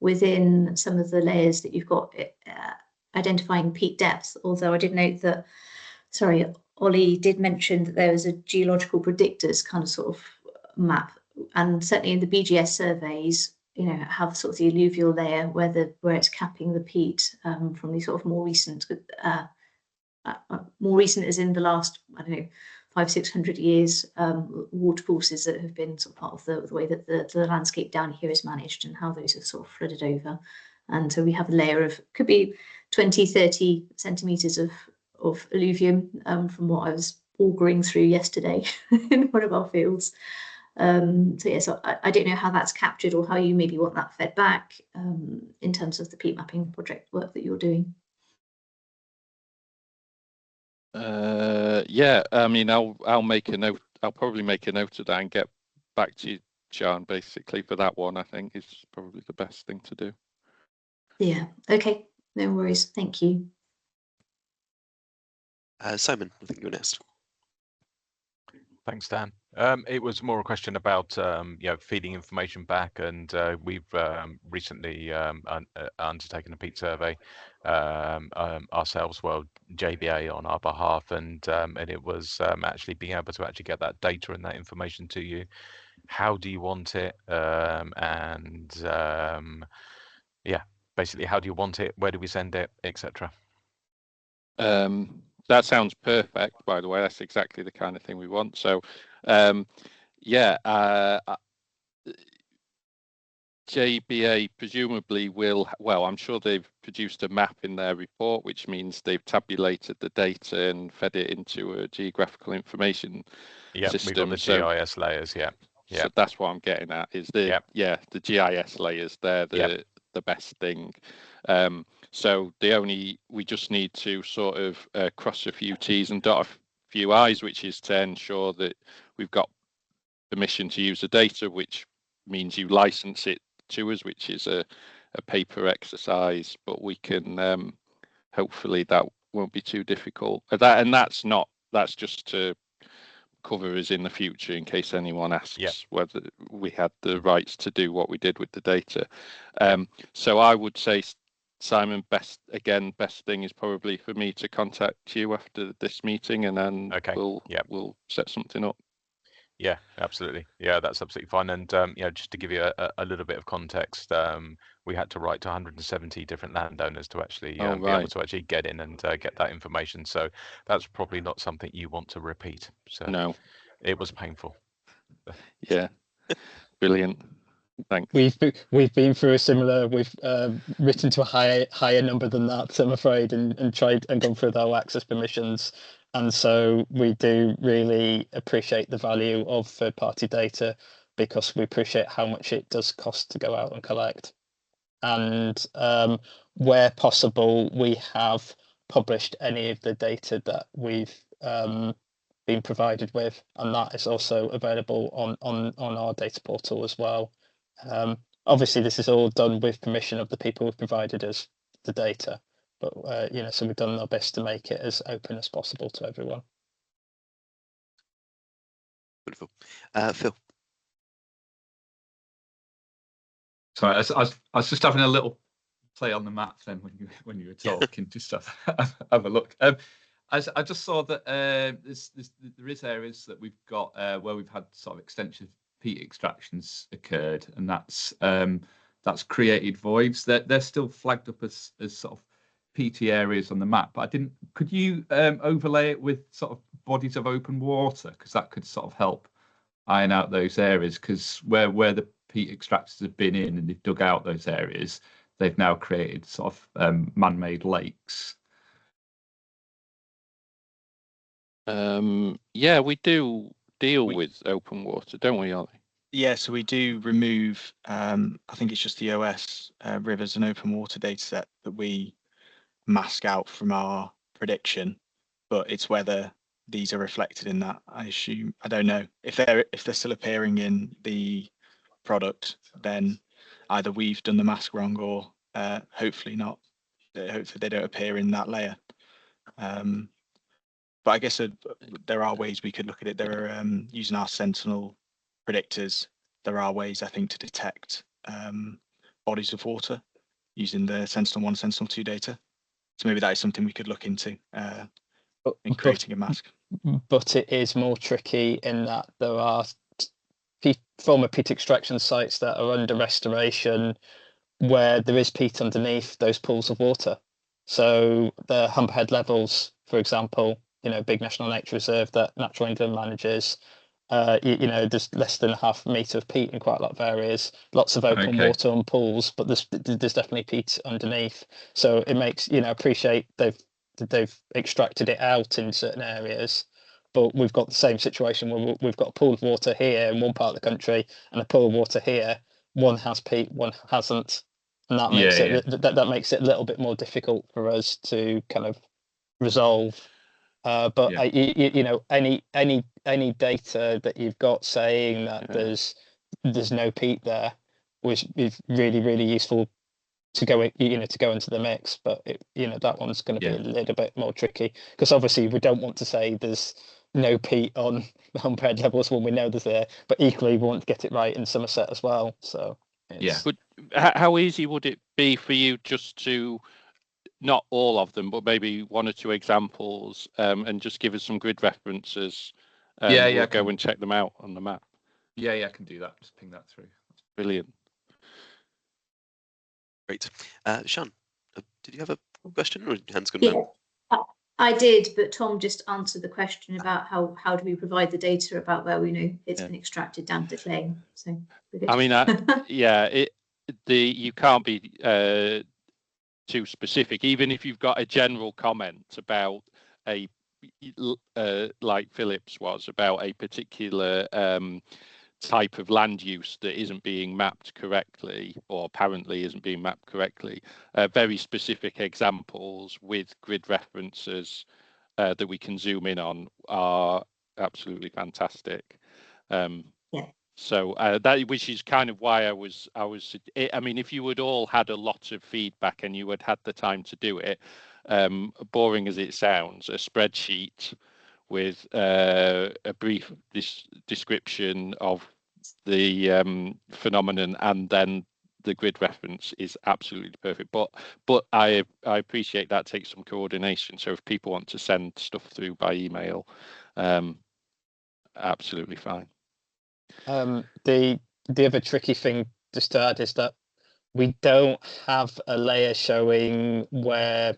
within some of the layers that you've got identifying peat depth. Although I did note that, sorry, Ollie did mention that there was a geological predictors kind of sort of map, and certainly in the BGS surveys, have sort of the alluvial layer where it's capping the peat from the sort of more recent as in the last, I don't know, 500-600 years, watercourses that have been sort of part of the way that the landscape down here is managed and how those have sort of flooded over. And so we have a layer of, could be 20-30 centimetres of alluvium from what I was auguring through yesterday in one of our fields. So I don't know how that's captured or how you maybe want that fed back in terms of the peat mapping project work that you're doing. Yeah, I mean, I'll make a note. I'll probably make a note of that and get back to you, Sian, basically for that one. I think is probably the best thing to do. Yeah, okay, no worries, thank you. Simon, I think you're next. Thanks, Dan. It was more a question about feeding information back, and we've recently undertaken a peat survey ourselves, well, JBA on our behalf, and it was actually being able to actually get that data and that information to you how do you want it, and yeah, basically how do you want it, where do we send it, etc. That sounds perfect, by the way. That's exactly the kind of thing we want. So yeah, JBA presumably will, well, I'm sure they've produced a map in their report, which means they've tabulated the data and fed it into a geographical information system. We've got the GIS layers. Yeah. So that's what I'm getting at, is the the GIS layers. They're the best thing. So we just need to sort of cross a few T's and dot a few I's, which is to ensure that we've got permission to use the data, which means you license it to us, which is a paper exercise, but we can hopefully that won't be too difficult. That's just to cover us in the future in case anyone asks whether we had the rights to do what we did with the data. So I would say, Simon, best thing is probably for me to contact you after this meeting, and then we'll set something up. Yeah, absolutely. Yeah, that's absolutely fine. And just to give you a little bit of context, we had to write to 170 different landowners to actually be able to actually get in and get that information. So that's probably not something you want to repeat. So no, it was painful. Yeah, brilliant. Thanks. We've been through a similar. We've written to a higher number than that, I'm afraid, and tried and gone through our access permissions. And so we do really appreciate the value of third-party data, because we appreciate how much it does cost to go out and collect. And where possible, we have published any of the data that we've been provided with, and that is also available on our data portal as well. Obviously, this is all done with permission of the people who've provided us the data. But so we've done our best to make it as open as possible to everyone. Wonderful. Phil. Sorry, I was just having a little play on the map then when you were talking, just have a look. I just saw that there is areas that we've got where we've had sort of extensive peat extractions occurred, and that's created voids. They're still flagged up as sort of peaty areas on the map, but could you overlay it with sort of bodies of open water, because that could sort of help iron out those areas, because where the peat extractors have been in and they've dug out those areas, they've now created sort of man-made lakes. Yeah, we do deal with open water, don't we, Ollie? Yeah, so we do remove, I think it's just the OS rivers and open water data set that we mask out from our prediction, but it's whether these are reflected in that. I assume, I don't know if they're still appearing in the product, then either we've done the mask wrong, or hopefully not. Hopefully they don't appear in that layer. But I guess there are ways we could look at it. There are using our Sentinel predictors. There are ways, I think, to detect bodies of water using the Sentinel-1, Sentinel-2 data. So maybe that is something we could look into in creating a mask. But it is more tricky in that there are former peat extraction sites that are under restoration where there is peat underneath those pools of water. So the Humperhead levels, for example, big national nature reserve that Natural England manages, there's less than a half metre of peat in quite a lot of areas, lots of open water and pools, but there's definitely peat underneath. So it makes, appreciate they've extracted it out in certain areas, but we've got the same situation where we've got a pool of water here in one part of the country and a pool of water here. One has peat, one hasn't, and that makes that makes it a little bit more difficult for us to kind of resolve. But any data that you've got saying that there's no peat there is really, really useful to go into the mix. But that one's going to be a little bit more tricky, because obviously we don't want to say there's no peat on Humperhead levels when we know there's there, but equally we want to get it right in Somerset as well. So But how easy would it be for you just to, not all of them, but maybe one or two examples, and just give us some grid references? We'll go and check them out on the map. Yeah, I can do that. Just ping that through. Brilliant. Great. Sean, did you have a question, or your hand's gone Yeah, down? I did, but Tom just answered the question about how do we provide the data about where we know it's been extracted down to claim. So I mean, you can't be too specific, even if you've got a general comment about a like Philip's was about a particular type of land use that isn't being mapped correctly, or apparently isn't being mapped correctly. Very specific examples with grid references that we can zoom in on are absolutely fantastic. So that, which is kind of why I mean, if you had all had a lot of feedback and you had the time to do it, boring as it sounds, a spreadsheet with a brief description of the phenomenon and then the grid reference is absolutely perfect. But I appreciate that takes some coordination. So if people want to send stuff through by email, absolutely fine. The other tricky thing just to add is that we don't have a layer showing where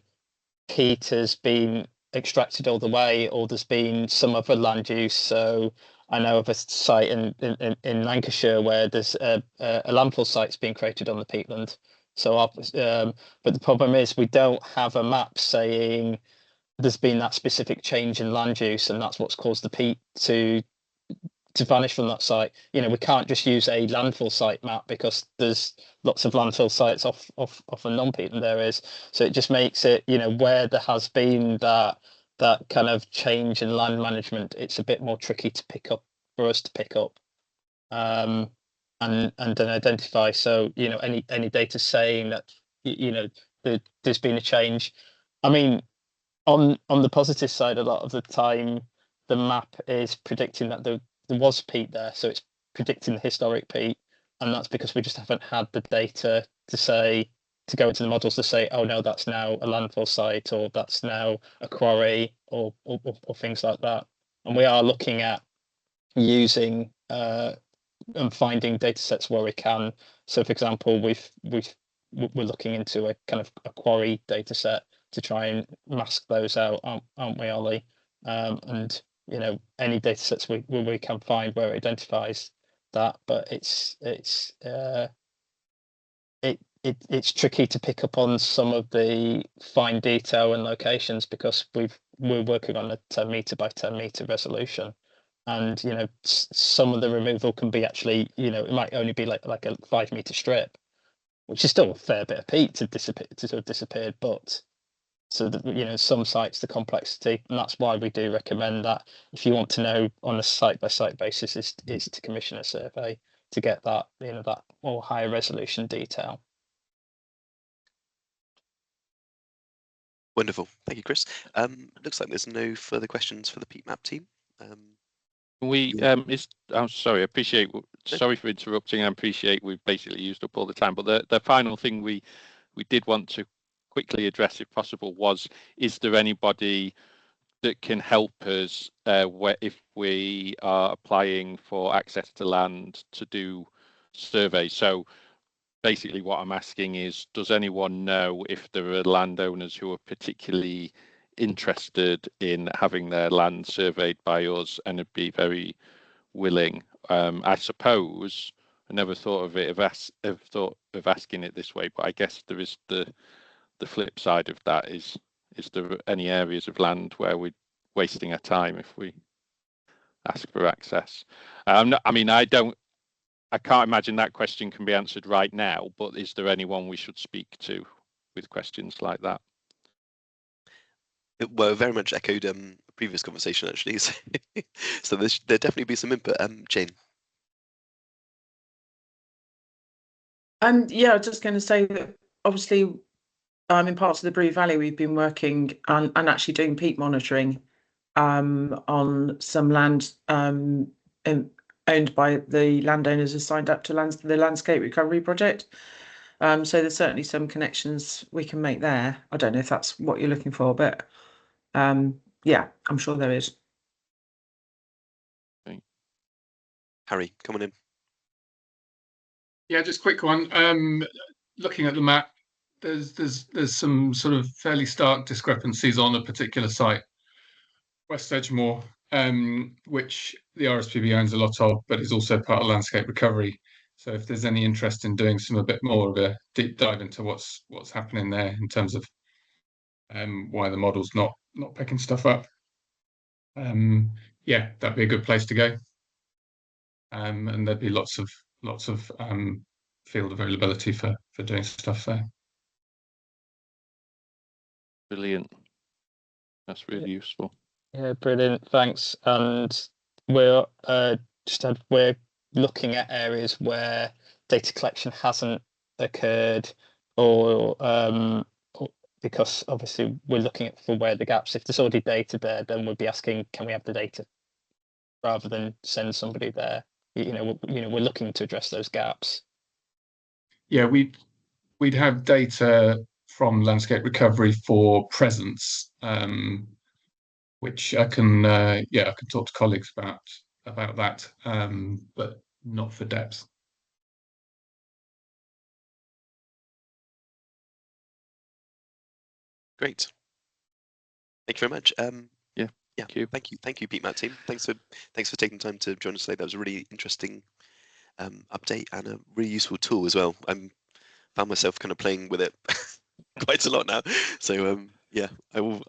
peat has been extracted all the way, or there's been some other land use. So I know of a site in Lancashire where there's a landfill site's being created on the peatland. So, but the problem is we don't have a map saying there's been that specific change in land use, and that's what's caused the peat to vanish from that site. You know, we can't just use a landfill site map because there's lots of landfill sites off a non-peatland areas. So it just makes it, you know, where there has been that kind of change in land management, it's a bit more tricky to pick up for us to pick up and then identify. So, you know, any data saying that, you know, there's been a change. I mean, on the positive side, a lot of the time the map is predicting that there was peat there, so it's predicting the historic peat, and that's because we just haven't had the data to go into the models to say, oh no, that's now a landfill site, or that's now a quarry, or things like that. And we are looking at using and finding data sets where we can. So, for example, we're looking into a kind of a quarry data set to try and mask those out, aren't we, Ollie? And you know, any data sets we can find where it identifies that, but it's tricky to pick up on some of the fine detail and locations because we're working on a 10 meter by 10 meter resolution, and you know, some of the removal can be actually, you know, it might only be like a 5 meter strip, which is still a fair bit of peat to have disappeared, but so that, you know, some sites, the complexity, and that's why we do recommend that if you want to know on a site by site basis is to commission a survey to get that, you know, that more higher resolution detail. Wonderful, thank you, Chris. Looks like there's no further questions for the Peat Map team. I'm sorry, I appreciate, sorry for interrupting. I appreciate we've basically used up all the time, but the final thing we did want to quickly address, if possible, was, is there anybody that can help us if we are applying for access to land to do surveys? So basically what I'm asking is, does anyone know if there are landowners who are particularly interested in having their land surveyed by us and would be very willing? I suppose I never thought of asking it this way, but I guess there is the flip side of that. Is there any areas of land where we're wasting our time if we ask for access? I mean, I can't imagine that question can be answered right now, but is there anyone we should speak to with questions like that? Well, very much echoed a previous conversation, actually. So there'll definitely be some input. Jane. Yeah, I was just going to say that obviously in parts of the Bree Valley we've been working and actually doing peat monitoring on some land owned by the landowners who signed up to the landscape recovery project. So there's certainly some connections we can make there. I don't know if that's what you're looking for, but yeah, I'm sure there is. Harry, come on in. Yeah, just a quick one. Looking at the map, there's some sort of fairly stark discrepancies on a particular site, West Edgemoor, which the RSPB owns a lot of, but is also part of landscape recovery. So if there's any interest in doing a bit more of a deep dive into what's happening there in terms of why the model's not picking stuff up, yeah, that'd be a good place to go. And there'd be lots of field availability for doing stuff there. Brilliant. That's really useful. Yeah, brilliant. Thanks. And we're we're looking at areas where data collection hasn't occurred, or because obviously we're looking at for where the gaps. If there's already data there, then we'll be asking, can we have the data, rather than send somebody there. We're looking to address those gaps. Yeah, we'd have data from landscape recovery for presence, which I can talk to colleagues about that, but not for depth. Great. Thank you very much. Yeah, thank you, Peat Map team. Thanks for taking time to join us today. That was a really interesting update and a really useful tool as well. Found myself kind of playing with it quite a lot now. So yeah, I will.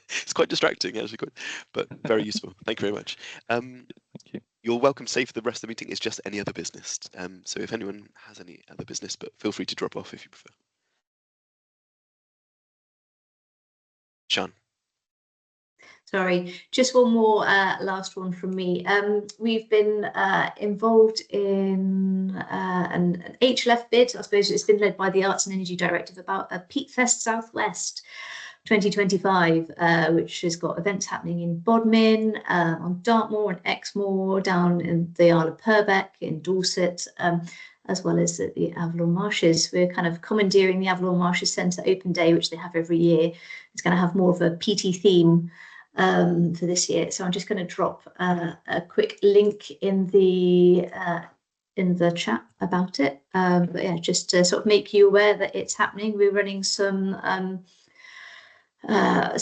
It's quite distracting actually, but very useful. Thank you very much. Thank you. You're welcome to stay for the rest of the meeting. It's just any other business. So if anyone has any other business, but feel free to drop off if you prefer. Sean. Sorry, just one more last one from me. We've been involved in an HLF bid. I suppose it's been led by the Arts and Energy Directive about a Peatfest Southwest 2025, which has got events happening in Bodmin, on Dartmoor and Exmoor, down in the Isle of Purbeck, in Dorset, as well as at the Avalon Marshes. We're kind of commandeering the Avalon Marshes Centre Open Day, which they have every year. It's going to have more of a PT theme for this year. So I'm just going to drop a quick link in the chat about it. But yeah, just to sort of make you aware that it's happening. We're running some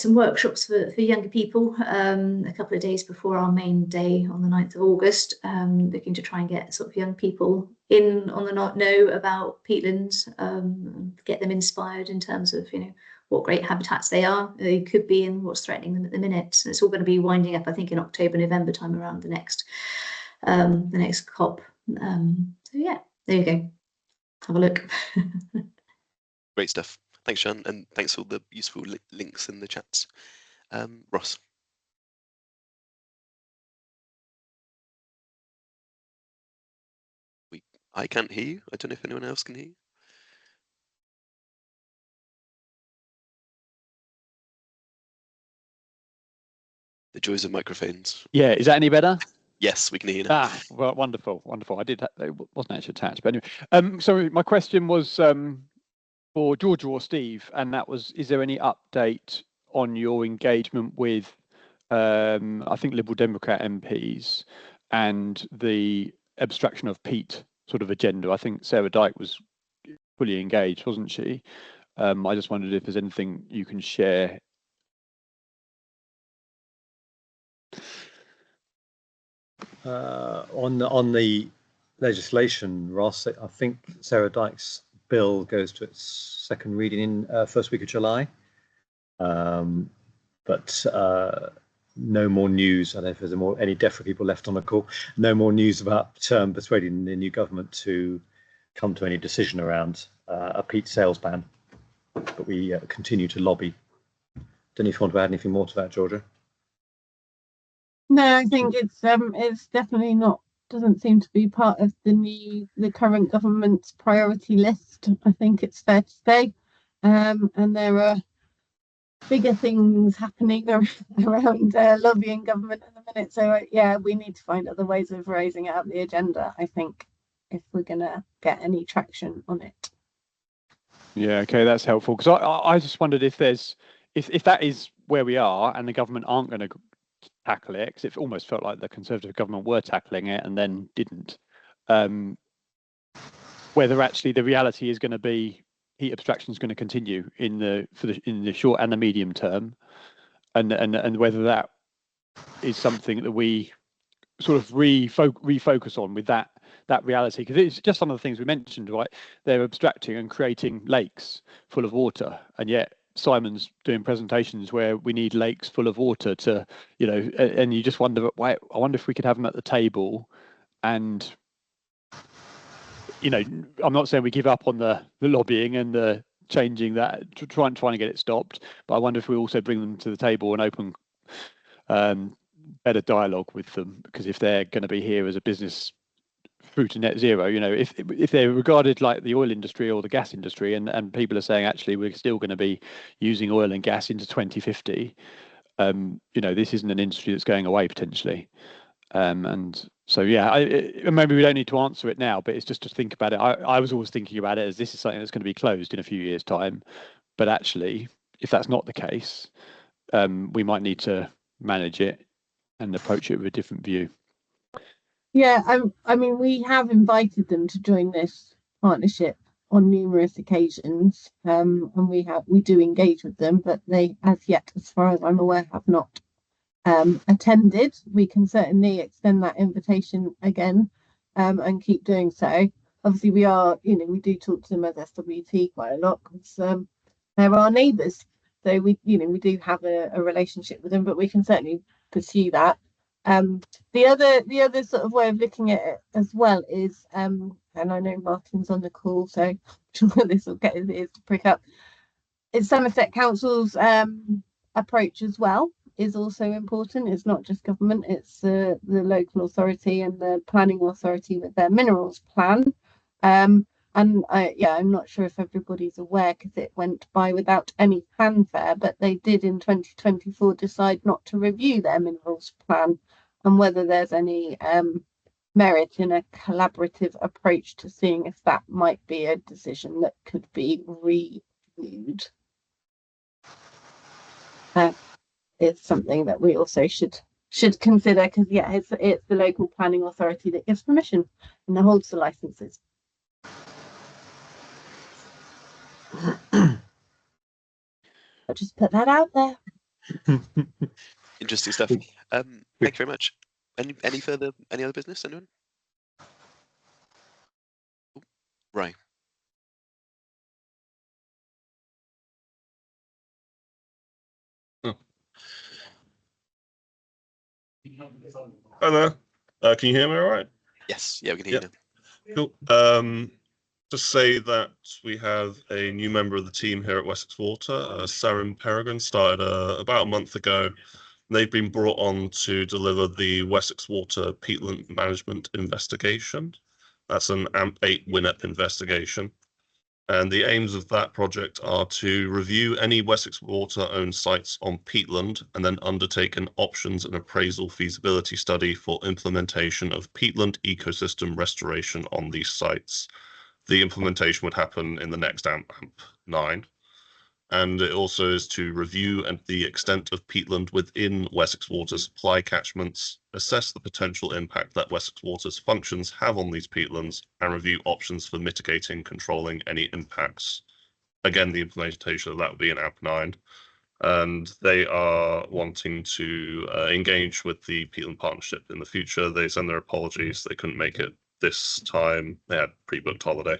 workshops for younger people a couple of days before our main day on the 9th of August, looking to try and get sort of young people in on the know about peatlands, get them inspired in terms of, what great habitats they could be and what's threatening them at the minute. So it's all going to be winding up, I think, in October, November time around the next COP. So yeah, there you go. Have a look. Great stuff. Thanks, Sean, and thanks for all the useful links in the chats. Ross. I can't hear you. I don't know if anyone else can hear you. The joys of microphones. Yeah, is that any better? Yes, we can hear you now. Well, wonderful. I did. It wasn't actually attached, but anyway. So my question was for Georgia or Steve, and that was: is there any update on your engagement with, I think, Liberal Democrat MPs and the abstraction of peat sort of agenda? I think Sarah Dyke was fully engaged, wasn't she? I just wondered if there's anything you can share. On the legislation, Ross, I think Sarah Dyke's bill goes to its second reading in first week of July. But no more news. I don't know if there's any DEFRA people left on the call. No more news about persuading the new government to come to any decision around a peat sales ban. But we continue to lobby. Don't know if you want to add anything more to that, Georgia. No, I think it's definitely not. Doesn't seem to be part of the current government's priority list. I think it's fair to say, and there are bigger things happening around lobbying government at the minute. So yeah, we need to find other ways of raising it up the agenda, I think, if we're gonna get any traction on it. Yeah, okay, that's helpful, because I just wondered if that is where we are and the government aren't going to tackle it, because it almost felt like the Conservative government were tackling it and then didn't. Whether actually the reality is going to be heat abstraction is going to continue in the short and the medium term, and whether that is something that we sort of refocus on with that reality, because it's just some of the things we mentioned, right? They're abstracting and creating lakes full of water, and yet Simon's doing presentations where we need lakes full of water to, you know, and you just wonder, why? I wonder if we could have them at the table, and you know, I'm not saying we give up on the lobbying and the changing that, trying to get it stopped, but I wonder if we also bring them to the table and open better dialogue with them, because if they're going to be here as a business through to net zero, you know, if they're regarded like the oil industry or the gas industry, and people are saying actually we're still going to be using oil and gas into 2050, you know, this isn't an industry that's going away potentially. And so, yeah, maybe we don't need to answer it now, but it's just to think about it. I was always thinking about it as this is something that's going to be closed in a few years' time. But actually, if that's not the case, we might need to manage it and approach it with a different view. Yeah, I mean, we have invited them to join this partnership on numerous occasions, and we do engage with them, but they, as yet, as far as I'm aware, have not attended. We can certainly extend that invitation again, and keep doing so. Obviously, we are, you know, we do talk to them as SWT quite a lot, because they're our neighbours. So we, you know, we do have a relationship with them, but we can certainly pursue that. The other sort of way of looking at it as well is, and I know Martin's on the call, so I'm sure this will get his ears to prick up. It's Somerset Council's approach as well is also important. It's not just government; it's the local authority and the planning authority with their minerals plan. And I'm not sure if everybody's aware, because it went by without any fanfare, but they did in 2024 decide not to review their minerals plan, and whether there's any merit in a collaborative approach to seeing if that might be a decision that could be reviewed. It's something that we also should consider, because yeah, it's the local planning authority that gives permission and that holds the licenses. I'll just put that out there. Interesting stuff. Thank you very much. Any other business, anyone? Ooh, right. Oh. Hi there. Can you hear me all right? Yes, yeah, we can hear you now. Cool. Just say that we have a new member of the team here at Wessex Water, Sarim Peregrine, started about a month ago. They've been brought on to deliver the Wessex Water Peatland management investigation. That's an AMP8 WINEP investigation. And the aims of that project are to review any Wessex Water-owned sites on peatland and then undertake an options and appraisal feasibility study for implementation of peatland ecosystem restoration on these sites. The implementation would happen in the next AMP9. And it also is to review the extent of peatland within Wessex Water supply catchments, assess the potential impact that Wessex Water's functions have on these peatlands, and review options for mitigating, controlling any impacts. Again, the implementation of that would be in AMP9. And they are wanting to engage with the Peatland Partnership in the future. They send their apologies. They couldn't make it this time. They had pre-booked holiday.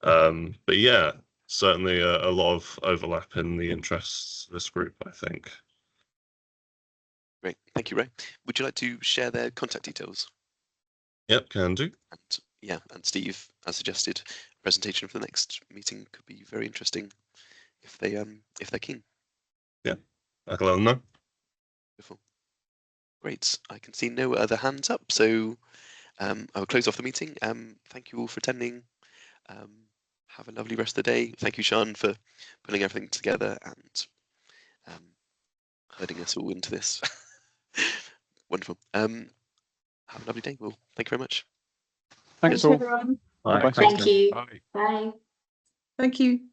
But yeah, certainly a lot of overlap in the interests of this group, I think. Great, thank you, Ray. Would you like to share their contact details? Yep, can do. And yeah, and Steve, as suggested, a presentation for the next meeting could be very interesting if they're keen. Yeah, I can let them know. Beautiful. Great. I can see no other hands up, so I will close off the meeting. Thank you all for attending. Have a lovely rest of the day. Thank you, Sean, for putting everything together and herding us all into this. Wonderful. Have a lovely day. Well, thank you very much. Thanks all. everyone. Bye. Thank you. Bye. Bye. Thank you.